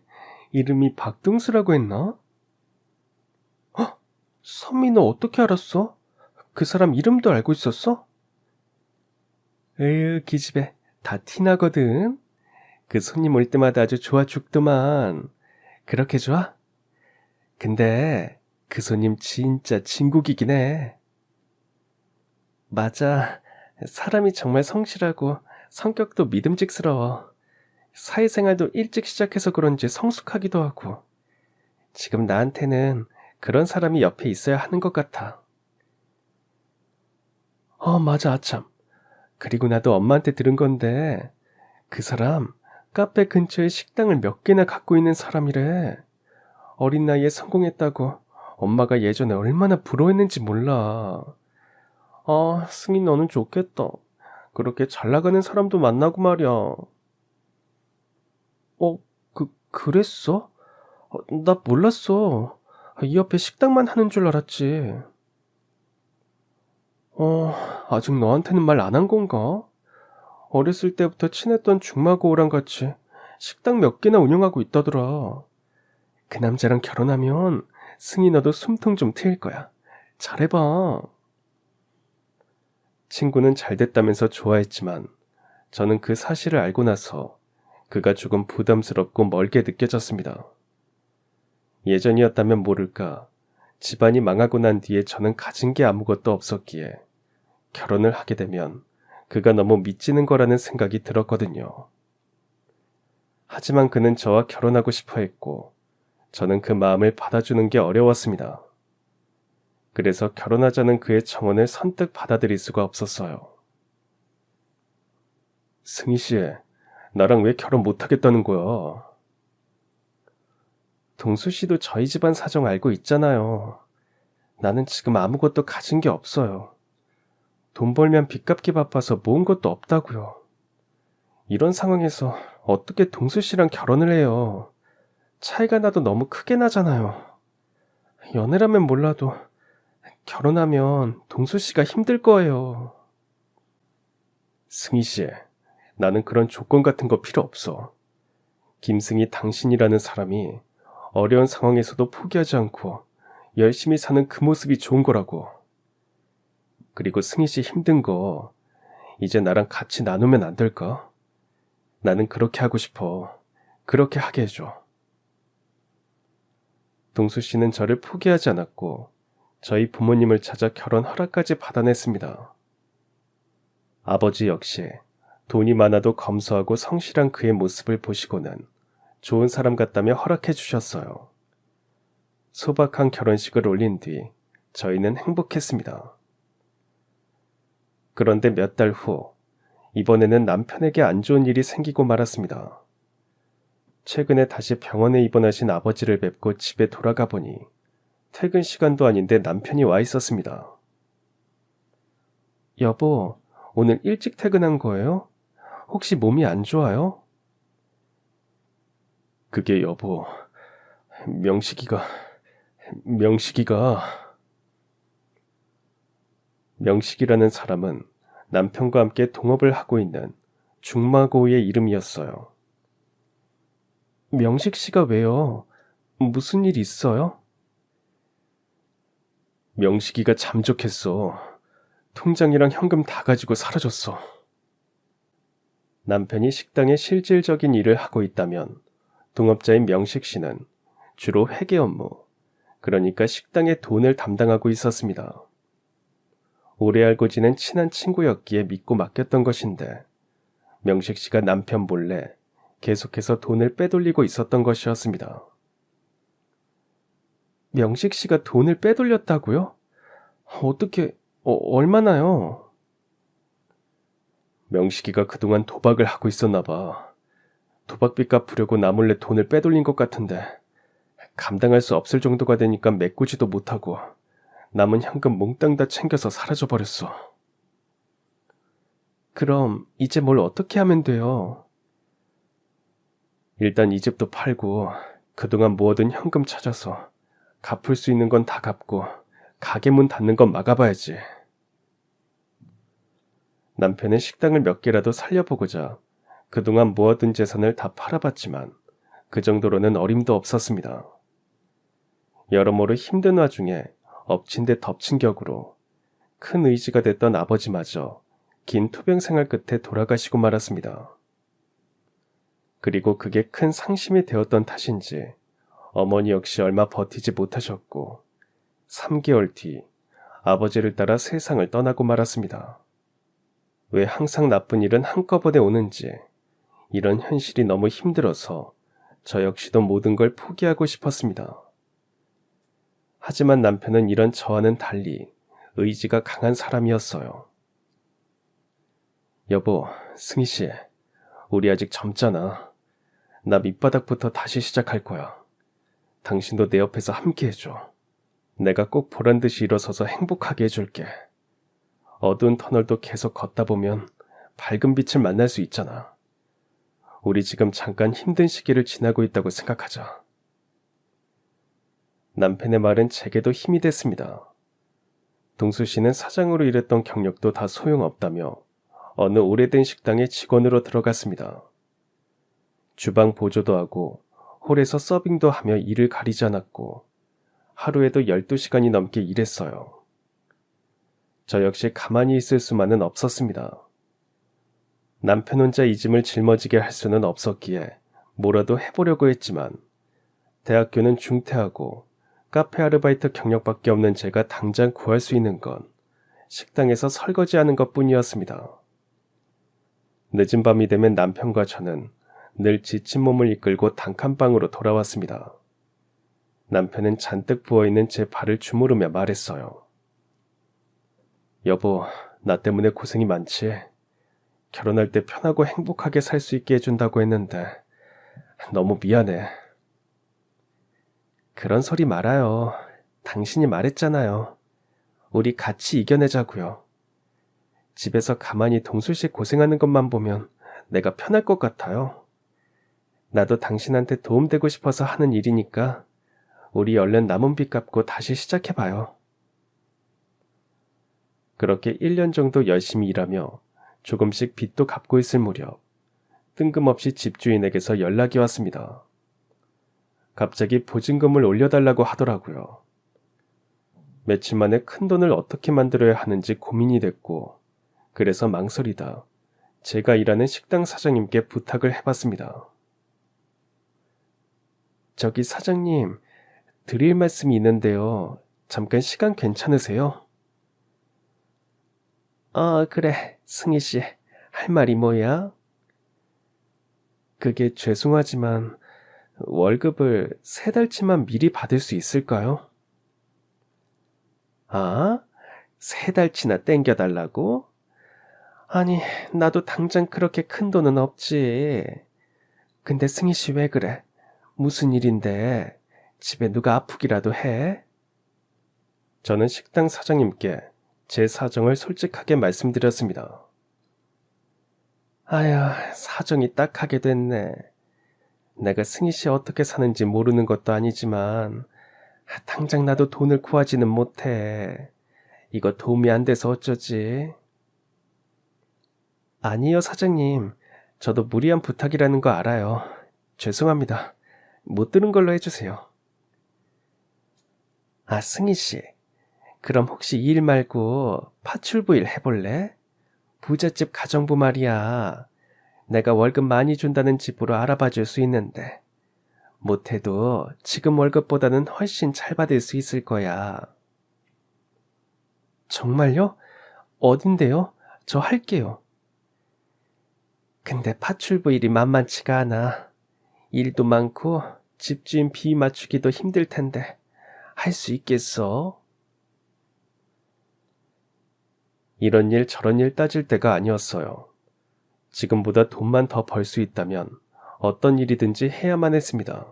이름이 박동수라고 했나? 선미 너 어떻게 알았어? 그 사람 이름도 알고 있었어? 에휴 기집애, 다 티나거든. 그 손님 올 때마다 아주 좋아 죽더만. 그렇게 좋아? 근데 그 손님 진짜 진국이긴 해. 맞아. 사람이 정말 성실하고 성격도 믿음직스러워. 사회생활도 일찍 시작해서 그런지 성숙하기도 하고. 지금 나한테는 그런 사람이 옆에 있어야 하는 것 같아. 맞아, 아참. 그리고 나도 엄마한테 들은 건데 그 사람 카페 근처에 식당을 몇 개나 갖고 있는 사람이래. 어린 나이에 성공했다고 엄마가 예전에 얼마나 부러워했는지 몰라. 승희 너는 좋겠다. 그렇게 잘 나가는 사람도 만나고 말이야. 그랬어? 나 몰랐어. 이 옆에 식당만 하는 줄 알았지. 아직 너한테는 말 안 한 건가? 어렸을 때부터 친했던 중마고우랑 같이 식당 몇 개나 운영하고 있다더라. 그 남자랑 결혼하면 승희 너도 숨통 좀 트일 거야. 잘해봐. 친구는 잘 됐다면서 좋아했지만 저는 그 사실을 알고 나서 그가 조금 부담스럽고 멀게 느껴졌습니다. 예전이었다면 모를까 집안이 망하고 난 뒤에 저는 가진 게 아무것도 없었기에 결혼을 하게 되면 그가 너무 미치는 거라는 생각이 들었거든요. 하지만 그는 저와 결혼하고 싶어 했고 저는 그 마음을 받아주는 게 어려웠습니다. 그래서 결혼하자는 그의 청혼을 선뜻 받아들일 수가 없었어요. 승희 씨, 나랑 왜 결혼 못하겠다는 거야? 동수 씨도 저희 집안 사정 알고 있잖아요. 나는 지금 아무것도 가진 게 없어요. 돈 벌면 빚 갚기 바빠서 모은 것도 없다고요. 이런 상황에서 어떻게 동수 씨랑 결혼을 해요? 차이가 나도 너무 크게 나잖아요. 연애라면 몰라도 결혼하면 동수 씨가 힘들 거예요. 승희 씨, 나는 그런 조건 같은 거 필요 없어. 김승희 당신이라는 사람이 어려운 상황에서도 포기하지 않고 열심히 사는 그 모습이 좋은 거라고. 그리고 승희 씨 힘든 거 이제 나랑 같이 나누면 안 될까? 나는 그렇게 하고 싶어. 그렇게 하게 해줘. 동수 씨는 저를 포기하지 않았고 저희 부모님을 찾아 결혼 허락까지 받아냈습니다. 아버지 역시 돈이 많아도 검소하고 성실한 그의 모습을 보시고는 좋은 사람 같다며 허락해 주셨어요. 소박한 결혼식을 올린 뒤 저희는 행복했습니다. 그런데 몇 달 후, 이번에는 남편에게 안 좋은 일이 생기고 말았습니다. 최근에 다시 병원에 입원하신 아버지를 뵙고 집에 돌아가 보니 퇴근 시간도 아닌데 남편이 와 있었습니다. 여보, 오늘 일찍 퇴근한 거예요? 혹시 몸이 안 좋아요? 그게 여보, 명식이가 명식이라는 사람은 남편과 함께 동업을 하고 있는 중마고우의 이름이었어요. 명식 씨가 왜요? 무슨 일 있어요? 명식이가 잠적했어. 통장이랑 현금 다 가지고 사라졌어. 남편이 식당에 실질적인 일을 하고 있다면 동업자인 명식 씨는 주로 회계 업무, 그러니까 식당의 돈을 담당하고 있었습니다. 오래 알고 지낸 친한 친구였기에 믿고 맡겼던 것인데 명식 씨가 남편 몰래 계속해서 돈을 빼돌리고 있었던 것이었습니다. 명식 씨가 돈을 빼돌렸다고요? 어떻게, 얼마나요? 명식이가 그동안 도박을 하고 있었나 봐. 도박빚 갚으려고 나 몰래 돈을 빼돌린 것 같은데 감당할 수 없을 정도가 되니까 메꾸지도 못하고 남은 현금 몽땅 다 챙겨서 사라져버렸어. 그럼 이제 뭘 어떻게 하면 돼요? 일단 이 집도 팔고 그동안 모아둔 현금 찾아서 갚을 수 있는 건 다 갚고 가게 문 닫는 건 막아봐야지. 남편은 식당을 몇 개라도 살려보고자 그동안 모아둔 재산을 다 팔아봤지만 그 정도로는 어림도 없었습니다. 여러모로 힘든 와중에 엎친 데 덮친 격으로 큰 의지가 됐던 아버지마저 긴 투병 생활 끝에 돌아가시고 말았습니다. 그리고 그게 큰 상심이 되었던 탓인지 어머니 역시 얼마 버티지 못하셨고 3개월 뒤 아버지를 따라 세상을 떠나고 말았습니다. 왜 항상 나쁜 일은 한꺼번에 오는지 이런 현실이 너무 힘들어서 저 역시도 모든 걸 포기하고 싶었습니다. 하지만 남편은 이런 저와는 달리 의지가 강한 사람이었어요. 여보, 승희씨, 우리 아직 젊잖아. 나 밑바닥부터 다시 시작할 거야. 당신도 내 옆에서 함께 해줘. 내가 꼭 보란듯이 일어서서 행복하게 해줄게. 어두운 터널도 계속 걷다 보면 밝은 빛을 만날 수 있잖아. 우리 지금 잠깐 힘든 시기를 지나고 있다고 생각하자. 남편의 말은 제게도 힘이 됐습니다. 동수 씨는 사장으로 일했던 경력도 다 소용없다며 어느 오래된 식당에 직원으로 들어갔습니다. 주방 보조도 하고 홀에서 서빙도 하며 일을 가리지 않았고 하루에도 12시간이 넘게 일했어요. 저 역시 가만히 있을 수만은 없었습니다. 남편 혼자 이 짐을 짊어지게 할 수는 없었기에 뭐라도 해보려고 했지만 대학교는 중퇴하고 카페 아르바이트 경력밖에 없는 제가 당장 구할 수 있는 건 식당에서 설거지하는 것뿐이었습니다. 늦은 밤이 되면 남편과 저는 늘 지친 몸을 이끌고 단칸방으로 돌아왔습니다. 남편은 잔뜩 부어있는 제 발을 주무르며 말했어요. 여보, 나 때문에 고생이 많지? 결혼할 때 편하고 행복하게 살 수 있게 해준다고 했는데 너무 미안해. 그런 소리 말아요. 당신이 말했잖아요. 우리 같이 이겨내자고요. 집에서 가만히 동수씨 고생하는 것만 보면 내가 편할 것 같아요. 나도 당신한테 도움되고 싶어서 하는 일이니까 우리 얼른 남은 빚 갚고 다시 시작해봐요. 그렇게 1년 정도 열심히 일하며 조금씩 빚도 갚고 있을 무렵 뜬금없이 집주인에게서 연락이 왔습니다. 갑자기 보증금을 올려달라고 하더라고요. 며칠 만에 큰돈을 어떻게 만들어야 하는지 고민이 됐고 그래서 망설이다 제가 일하는 식당 사장님께 부탁을 해봤습니다. 저기 사장님, 드릴 말씀이 있는데요. 잠깐 시간 괜찮으세요? 그래, 승희씨. 할 할 말이 뭐야? 그게 죄송하지만 월급을 3달치만 미리 받을 수 있을까요? 아? 3달치나 땡겨달라고? 아니, 나도 당장 그렇게 큰 돈은 없지. 근데 승희 씨 왜 그래? 무슨 일인데? 집에 누가 아프기라도 해? 저는 식당 사장님께 제 사정을 솔직하게 말씀드렸습니다. 아야, 사정이 딱하게 됐네. 내가 승희 씨 어떻게 사는지 모르는 것도 아니지만 당장 나도 돈을 구하지는 못해. 이거 도움이 안 돼서 어쩌지? 아니요, 사장님. 저도 무리한 부탁이라는 거 알아요. 죄송합니다. 못 들은 걸로 해주세요. 아, 승희 씨. 그럼 혹시 이 일 말고 파출부 일 해볼래? 부잣집 가정부 말이야. 내가 월급 많이 준다는 집으로 알아봐 줄 수 있는데. 못해도 지금 월급보다는 훨씬 잘 받을 수 있을 거야. 정말요? 어딘데요? 저 할게요. 근데 파출부 일이 만만치가 않아. 일도 많고 집주인 비위 맞추기도 힘들 텐데 할 수 있겠어? 이런 일 저런 일 따질 때가 아니었어요. 지금보다 돈만 더 벌 수 있다면 어떤 일이든지 해야만 했습니다.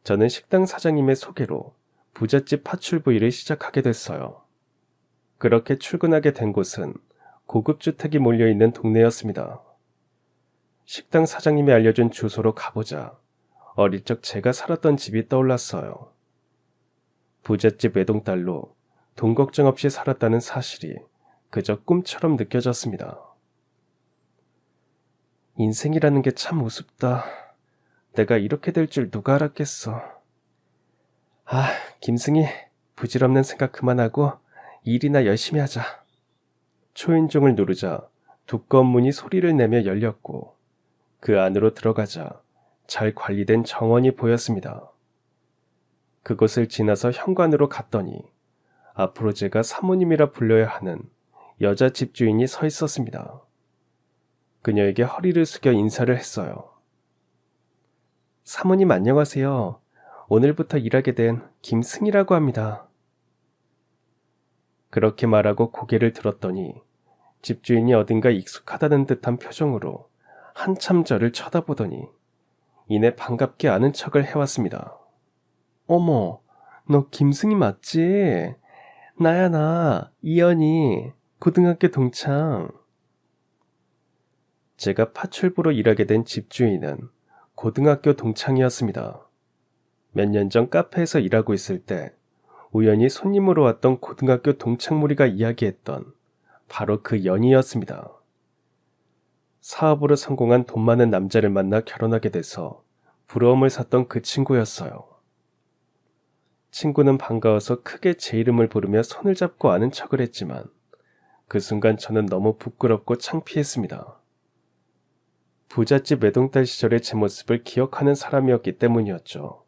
저는 식당 사장님의 소개로 부잣집 파출부 일을 시작하게 됐어요. 그렇게 출근하게 된 곳은 고급 주택이 몰려있는 동네였습니다. 식당 사장님이 알려준 주소로 가보자 어릴 적 제가 살았던 집이 떠올랐어요. 부잣집 외동딸로 돈 걱정 없이 살았다는 사실이 그저 꿈처럼 느껴졌습니다. 인생이라는 게 참 우습다. 내가 이렇게 될 줄 누가 알았겠어. 아, 김승희, 부질없는 생각 그만하고 일이나 열심히 하자. 초인종을 누르자 두꺼운 문이 소리를 내며 열렸고 그 안으로 들어가자 잘 관리된 정원이 보였습니다. 그곳을 지나서 현관으로 갔더니 앞으로 제가 사모님이라 불러야 하는 여자 집주인이 서 있었습니다. 그녀에게 허리를 숙여 인사를 했어요. 사모님 안녕하세요. 오늘부터 일하게 된 김승희라고 합니다. 그렇게 말하고 고개를 들었더니 집주인이 어딘가 익숙하다는 듯한 표정으로 한참 저를 쳐다보더니 이내 반갑게 아는 척을 해왔습니다. 어머, 너 김승희 맞지? 나야 나, 이연이, 고등학교 동창. 제가 파출부로 일하게 된 집주인은 고등학교 동창이었습니다. 몇 년 전 카페에서 일하고 있을 때 우연히 손님으로 왔던 고등학교 동창 무리가 이야기했던 바로 그 연이었습니다. 사업으로 성공한 돈 많은 남자를 만나 결혼하게 돼서 부러움을 샀던 그 친구였어요. 친구는 반가워서 크게 제 이름을 부르며 손을 잡고 아는 척을 했지만 그 순간 저는 너무 부끄럽고 창피했습니다. 부잣집 외동딸 시절의 제 모습을 기억하는 사람이었기 때문이었죠.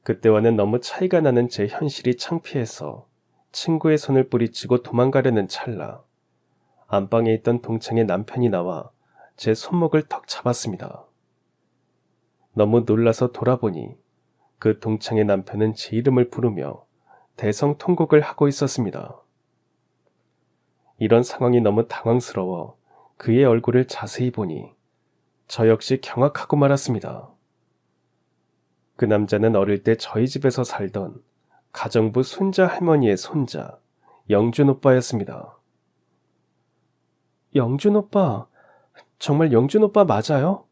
그때와는 너무 차이가 나는 제 현실이 창피해서 친구의 손을 뿌리치고 도망가려는 찰나 안방에 있던 동창의 남편이 나와 제 손목을 턱 잡았습니다. 너무 놀라서 돌아보니 그 동창의 남편은 제 이름을 부르며 대성통곡을 하고 있었습니다. 이런 상황이 너무 당황스러워 그의 얼굴을 자세히 보니 저 역시 경악하고 말았습니다. 그 남자는 어릴 때 저희 집에서 살던 가정부 손자 할머니의 손자 영준 오빠였습니다. 영준 오빠, 정말 영준 오빠 맞아요?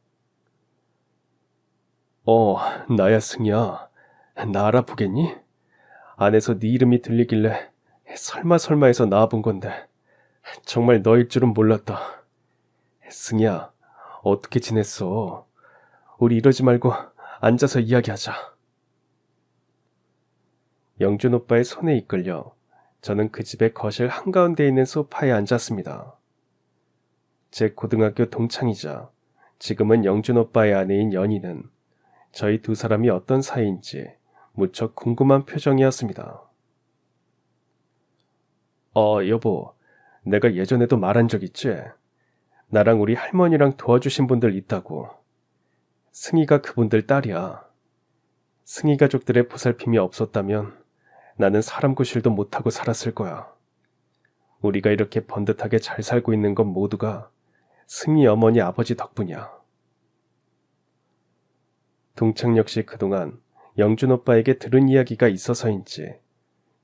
나야 승희야. 나 알아보겠니? 안에서 네 이름이 들리길래 설마 해서 나와본 건데 정말 너일 줄은 몰랐다. 승희야, 어떻게 지냈어? 우리 이러지 말고 앉아서 이야기하자. 영준 오빠의 손에 이끌려 저는 그 집의 거실 한가운데 있는 소파에 앉았습니다. 제 고등학교 동창이자 지금은 영준 오빠의 아내인 연희는 저희 두 사람이 어떤 사이인지 무척 궁금한 표정이었습니다. 여보, 내가 예전에도 말한 적 있지? 나랑 우리 할머니랑 도와주신 분들 있다고. 승희가 그분들 딸이야. 승희 가족들의 보살핌이 없었다면 나는 사람 구실도 못하고 살았을 거야. 우리가 이렇게 번듯하게 잘 살고 있는 건 모두가 승희 어머니 아버지 덕분이야. 동창 역시 그동안 영준 오빠에게 들은 이야기가 있어서인지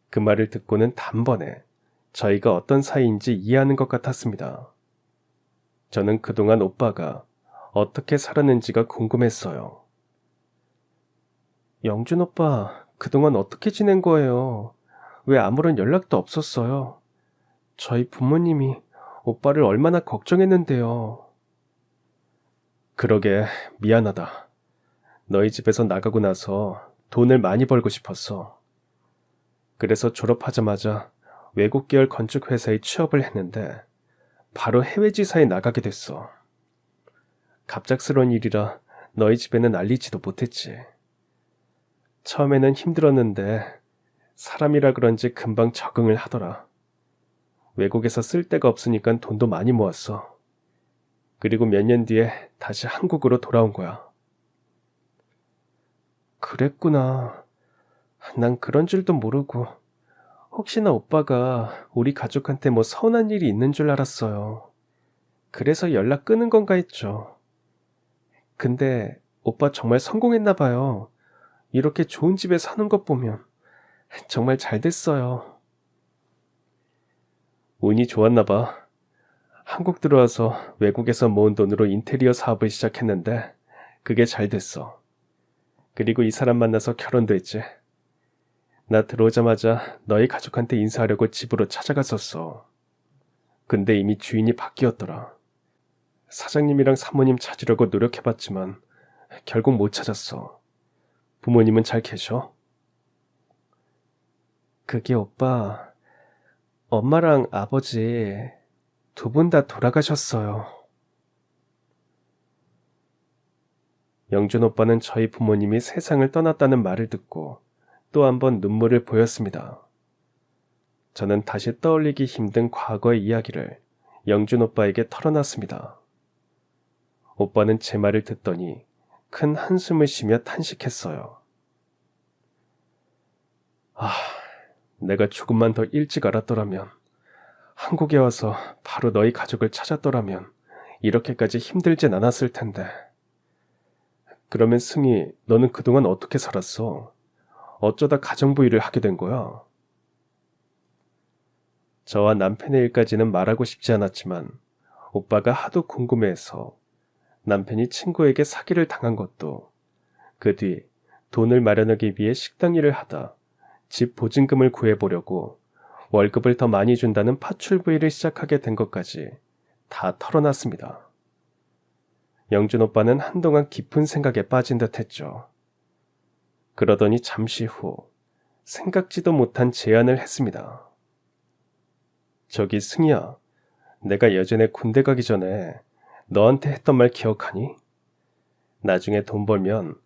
그 말을 듣고는 단번에 저희가 어떤 사이인지 이해하는 것 같았습니다. 저는 그동안 오빠가 어떻게 살았는지가 궁금했어요. 영준 오빠, 그동안 어떻게 지낸 거예요? 왜 아무런 연락도 없었어요? 저희 부모님이 오빠를 얼마나 걱정했는데요. 그러게, 미안하다. 너희 집에서 나가고 나서 돈을 많이 벌고 싶었어. 그래서 졸업하자마자 외국 계열 건축 회사에 취업을 했는데 바로 해외 지사에 나가게 됐어. 갑작스러운 일이라 너희 집에는 알리지도 못했지. 처음에는 힘들었는데 사람이라 그런지 금방 적응을 하더라. 외국에서 쓸 데가 없으니까 돈도 많이 모았어. 그리고 몇 년 뒤에 다시 한국으로 돌아온 거야. 그랬구나. 난 그런 줄도 모르고 혹시나 오빠가 우리 가족한테 뭐 서운한 일이 있는 줄 알았어요. 그래서 연락 끊은 건가 했죠. 근데 오빠 정말 성공했나 봐요. 이렇게 좋은 집에 사는 것 보면 정말 잘 됐어요. 운이 좋았나 봐. 한국 들어와서 외국에서 모은 돈으로 인테리어 사업을 시작했는데 그게 잘 됐어. 그리고 이 사람 만나서 결혼도 했지. 나 들어오자마자 너희 가족한테 인사하려고 집으로 찾아갔었어. 근데 이미 주인이 바뀌었더라. 사장님이랑 사모님 찾으려고 노력해봤지만 결국 못 찾았어. 부모님은 잘 계셔? 그게 오빠, 엄마랑 아버지 두 분 다 돌아가셨어요. 영준 오빠는 저희 부모님이 세상을 떠났다는 말을 듣고 또 한 번 눈물을 보였습니다. 저는 다시 떠올리기 힘든 과거의 이야기를 영준 오빠에게 털어놨습니다. 오빠는 제 말을 듣더니 큰 한숨을 쉬며 탄식했어요. 내가 조금만 더 일찍 알았더라면, 한국에 와서 바로 너희 가족을 찾았더라면 이렇게까지 힘들진 않았을 텐데. 그러면 승희, 너는 그동안 어떻게 살았어? 어쩌다 가정부일을 하게 된 거야? 저와 남편의 일까지는 말하고 싶지 않았지만 오빠가 하도 궁금해해서 남편이 친구에게 사기를 당한 것도, 그 뒤 돈을 마련하기 위해 식당 일을 하다 집 보증금을 구해보려고 월급을 더 많이 준다는 파출부일을 시작하게 된 것까지 다 털어놨습니다. 영준 오빠는 한동안 깊은 생각에 빠진 듯 했죠. 그러더니 잠시 후 생각지도 못한 제안을 했습니다. 저기 승희야, 내가 예전에 군대 가기 전에 너한테 했던 말 기억하니? 나중에 돈 벌면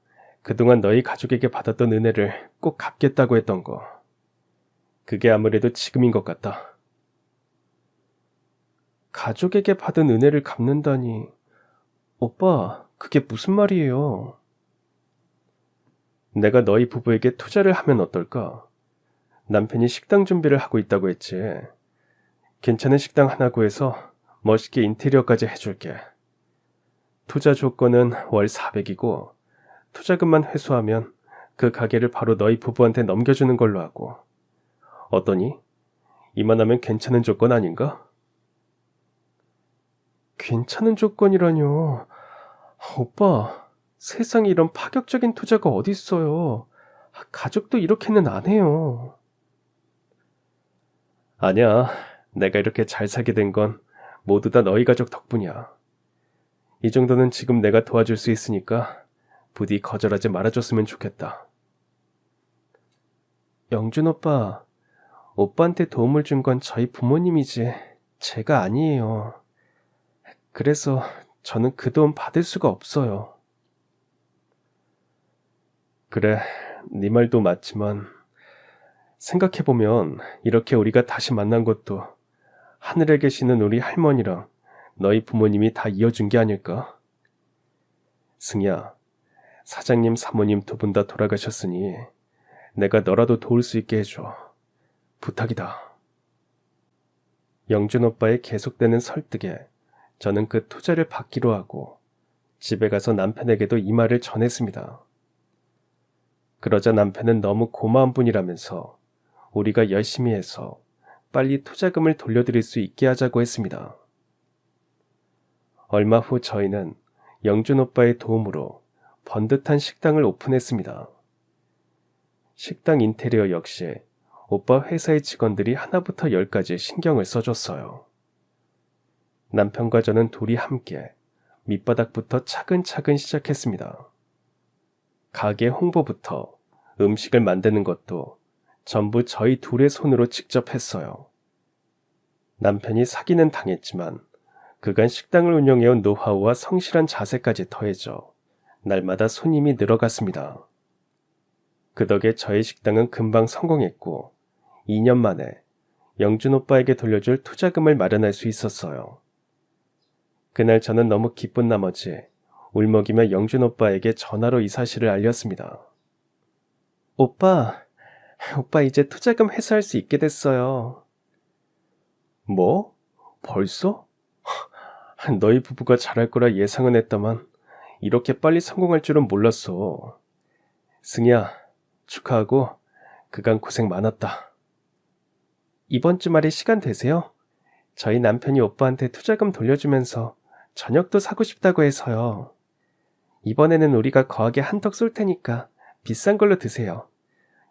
그동안 너희 가족에게 받았던 은혜를 꼭 갚겠다고 했던 거. 그게 아무래도 지금인 것 같다. 가족에게 받은 은혜를 갚는다니. 오빠, 그게 무슨 말이에요? 내가 너희 부부에게 투자를 하면 어떨까? 남편이 식당 준비를 하고 있다고 했지. 괜찮은 식당 하나 구해서 멋있게 인테리어까지 해줄게. 투자 조건은 월 400이고 투자금만 회수하면 그 가게를 바로 너희 부부한테 넘겨주는 걸로 하고. 어떠니? 이만하면 괜찮은 조건 아닌가? 괜찮은 조건이라뇨. 오빠, 세상에 이런 파격적인 투자가 어딨어요. 가족도 이렇게는 안 해요. 아니야. 내가 이렇게 잘 살게 된 건 모두 다 너희 가족 덕분이야. 이 정도는 지금 내가 도와줄 수 있으니까 부디 거절하지 말아줬으면 좋겠다. 영준 오빠, 오빠한테 도움을 준 건 저희 부모님이지 제가 아니에요. 그래서 저는 그 도움 받을 수가 없어요. 그래, 네 말도 맞지만 생각해보면 이렇게 우리가 다시 만난 것도 하늘에 계시는 우리 할머니랑 너희 부모님이 다 이어준 게 아닐까? 승희야, 사장님, 사모님 두 분 다 돌아가셨으니 내가 너라도 도울 수 있게 해줘. 부탁이다. 영준 오빠의 계속되는 설득에 저는 그 투자를 받기로 하고 집에 가서 남편에게도 이 말을 전했습니다. 그러자 남편은 너무 고마운 분이라면서 우리가 열심히 해서 빨리 투자금을 돌려드릴 수 있게 하자고 했습니다. 얼마 후 저희는 영준 오빠의 도움으로 번듯한 식당을 오픈했습니다. 식당 인테리어 역시 오빠 회사의 직원들이 하나부터 열까지 신경을 써줬어요. 남편과 저는 둘이 함께 밑바닥부터 차근차근 시작했습니다. 가게 홍보부터 음식을 만드는 것도 전부 저희 둘의 손으로 직접 했어요. 남편이 사기는 당했지만 그간 식당을 운영해온 노하우와 성실한 자세까지 더해져 날마다 손님이 늘어갔습니다. 그 덕에 저희 식당은 금방 성공했고 2년 만에 영준 오빠에게 돌려줄 투자금을 마련할 수 있었어요. 그날 저는 너무 기쁜 나머지 울먹이며 영준 오빠에게 전화로 이 사실을 알렸습니다. 오빠 이제 투자금 회수할 수 있게 됐어요. 뭐? 벌써? 너희 부부가 잘할 거라 예상은 했다만 이렇게 빨리 성공할 줄은 몰랐어. 승희야, 축하하고 그간 고생 많았다. 이번 주말에 시간 되세요? 저희 남편이 오빠한테 투자금 돌려주면서 저녁도 사고 싶다고 해서요. 이번에는 우리가 거하게 한턱 쏠 테니까 비싼 걸로 드세요.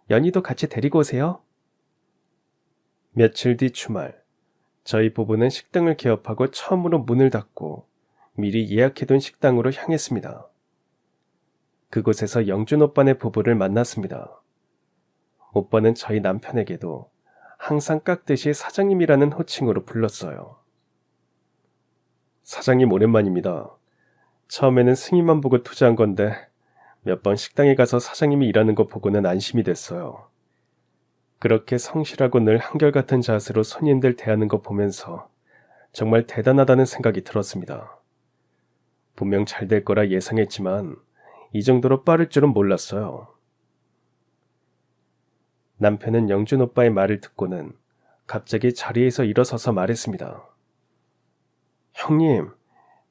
연희도 같이 데리고 오세요. 며칠 뒤 주말, 저희 부부는 식당을 개업하고 처음으로 문을 닫고 미리 예약해둔 식당으로 향했습니다. 그곳에서 영준 오빠네 부부를 만났습니다. 오빠는 저희 남편에게도 항상 깍듯이 사장님이라는 호칭으로 불렀어요. 사장님 오랜만입니다. 처음에는 승희만 보고 투자한 건데 몇 번 식당에 가서 사장님이 일하는 거 보고는 안심이 됐어요. 그렇게 성실하고 늘 한결같은 자세로 손님들 대하는 거 보면서 정말 대단하다는 생각이 들었습니다. 분명 잘 될 거라 예상했지만 이 정도로 빠를 줄은 몰랐어요. 남편은 영준 오빠의 말을 듣고는 갑자기 자리에서 일어서서 말했습니다. 형님,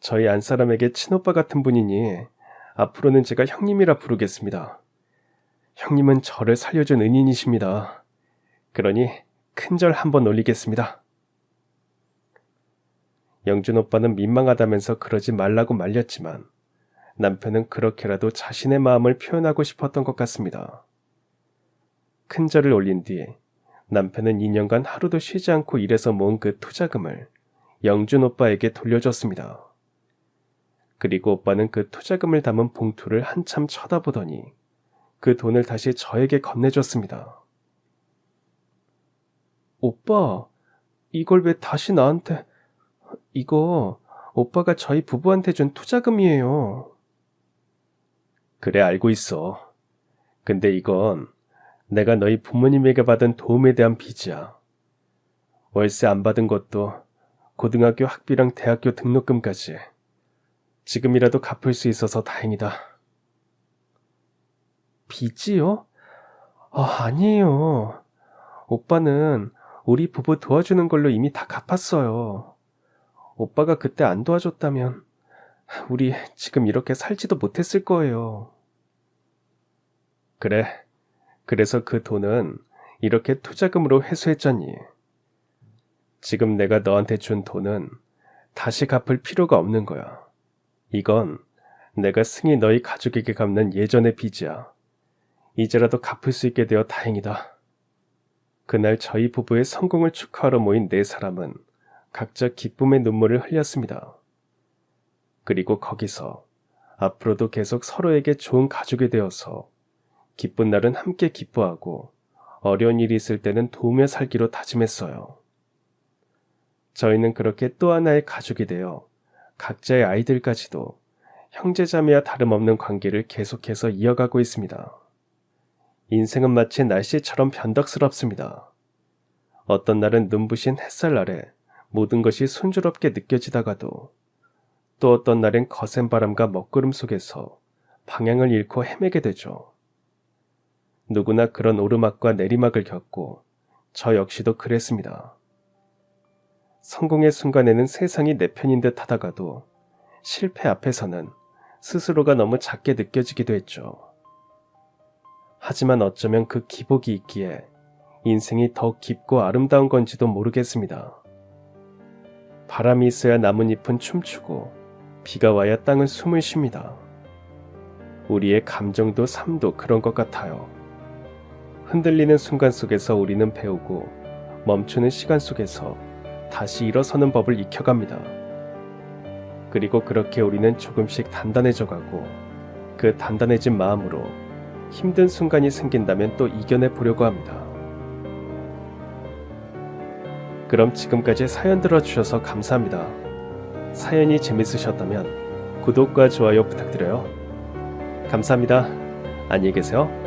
저희 안사람에게 친오빠 같은 분이니 앞으로는 제가 형님이라 부르겠습니다. 형님은 저를 살려준 은인이십니다. 그러니 큰절 한번 올리겠습니다. 영준 오빠는 민망하다면서 그러지 말라고 말렸지만 남편은 그렇게라도 자신의 마음을 표현하고 싶었던 것 같습니다. 큰절을 올린 뒤 남편은 2년간 하루도 쉬지 않고 일해서 모은 그 투자금을 영준 오빠에게 돌려줬습니다. 그리고 오빠는 그 투자금을 담은 봉투를 한참 쳐다보더니 그 돈을 다시 저에게 건네줬습니다. 오빠, 이걸 왜 다시 나한테... 이거 오빠가 저희 부부한테 준 투자금이에요. 그래, 알고 있어. 근데 이건 내가 너희 부모님에게 받은 도움에 대한 빚이야. 월세 안 받은 것도 고등학교 학비랑 대학교 등록금까지 지금이라도 갚을 수 있어서 다행이다. 빚이요? 아니에요. 오빠는 우리 부부 도와주는 걸로 이미 다 갚았어요. 오빠가 그때 안 도와줬다면 우리 지금 이렇게 살지도 못했을 거예요. 그래, 그래서 그 돈은 이렇게 투자금으로 회수했잖니. 지금 내가 너한테 준 돈은 다시 갚을 필요가 없는 거야. 이건 내가 승희 너희 가족에게 갚는 예전의 빚이야. 이제라도 갚을 수 있게 되어 다행이다. 그날 저희 부부의 성공을 축하하러 모인 네 사람은 각자 기쁨의 눈물을 흘렸습니다. 그리고 거기서 앞으로도 계속 서로에게 좋은 가족이 되어서 기쁜 날은 함께 기뻐하고 어려운 일이 있을 때는 도우며 살기로 다짐했어요. 저희는 그렇게 또 하나의 가족이 되어 각자의 아이들까지도 형제자매와 다름없는 관계를 계속해서 이어가고 있습니다. 인생은 마치 날씨처럼 변덕스럽습니다. 어떤 날은 눈부신 햇살 아래 모든 것이 순조롭게 느껴지다가도 또 어떤 날엔 거센 바람과 먹구름 속에서 방향을 잃고 헤매게 되죠. 누구나 그런 오르막과 내리막을 겪고 저 역시도 그랬습니다. 성공의 순간에는 세상이 내 편인 듯 하다가도 실패 앞에서는 스스로가 너무 작게 느껴지기도 했죠. 하지만 어쩌면 그 기복이 있기에 인생이 더 깊고 아름다운 건지도 모르겠습니다. 바람이 있어야 나뭇잎은 춤추고 비가 와야 땅은 숨을 쉽니다. 우리의 감정도 삶도 그런 것 같아요. 흔들리는 순간 속에서 우리는 배우고 멈추는 시간 속에서 다시 일어서는 법을 익혀갑니다. 그리고 그렇게 우리는 조금씩 단단해져 가고 그 단단해진 마음으로 힘든 순간이 생긴다면 또 이겨내 보려고 합니다. 그럼 지금까지 사연 들어주셔서 감사합니다. 사연이 재밌으셨다면 구독과 좋아요 부탁드려요. 감사합니다. 안녕히 계세요.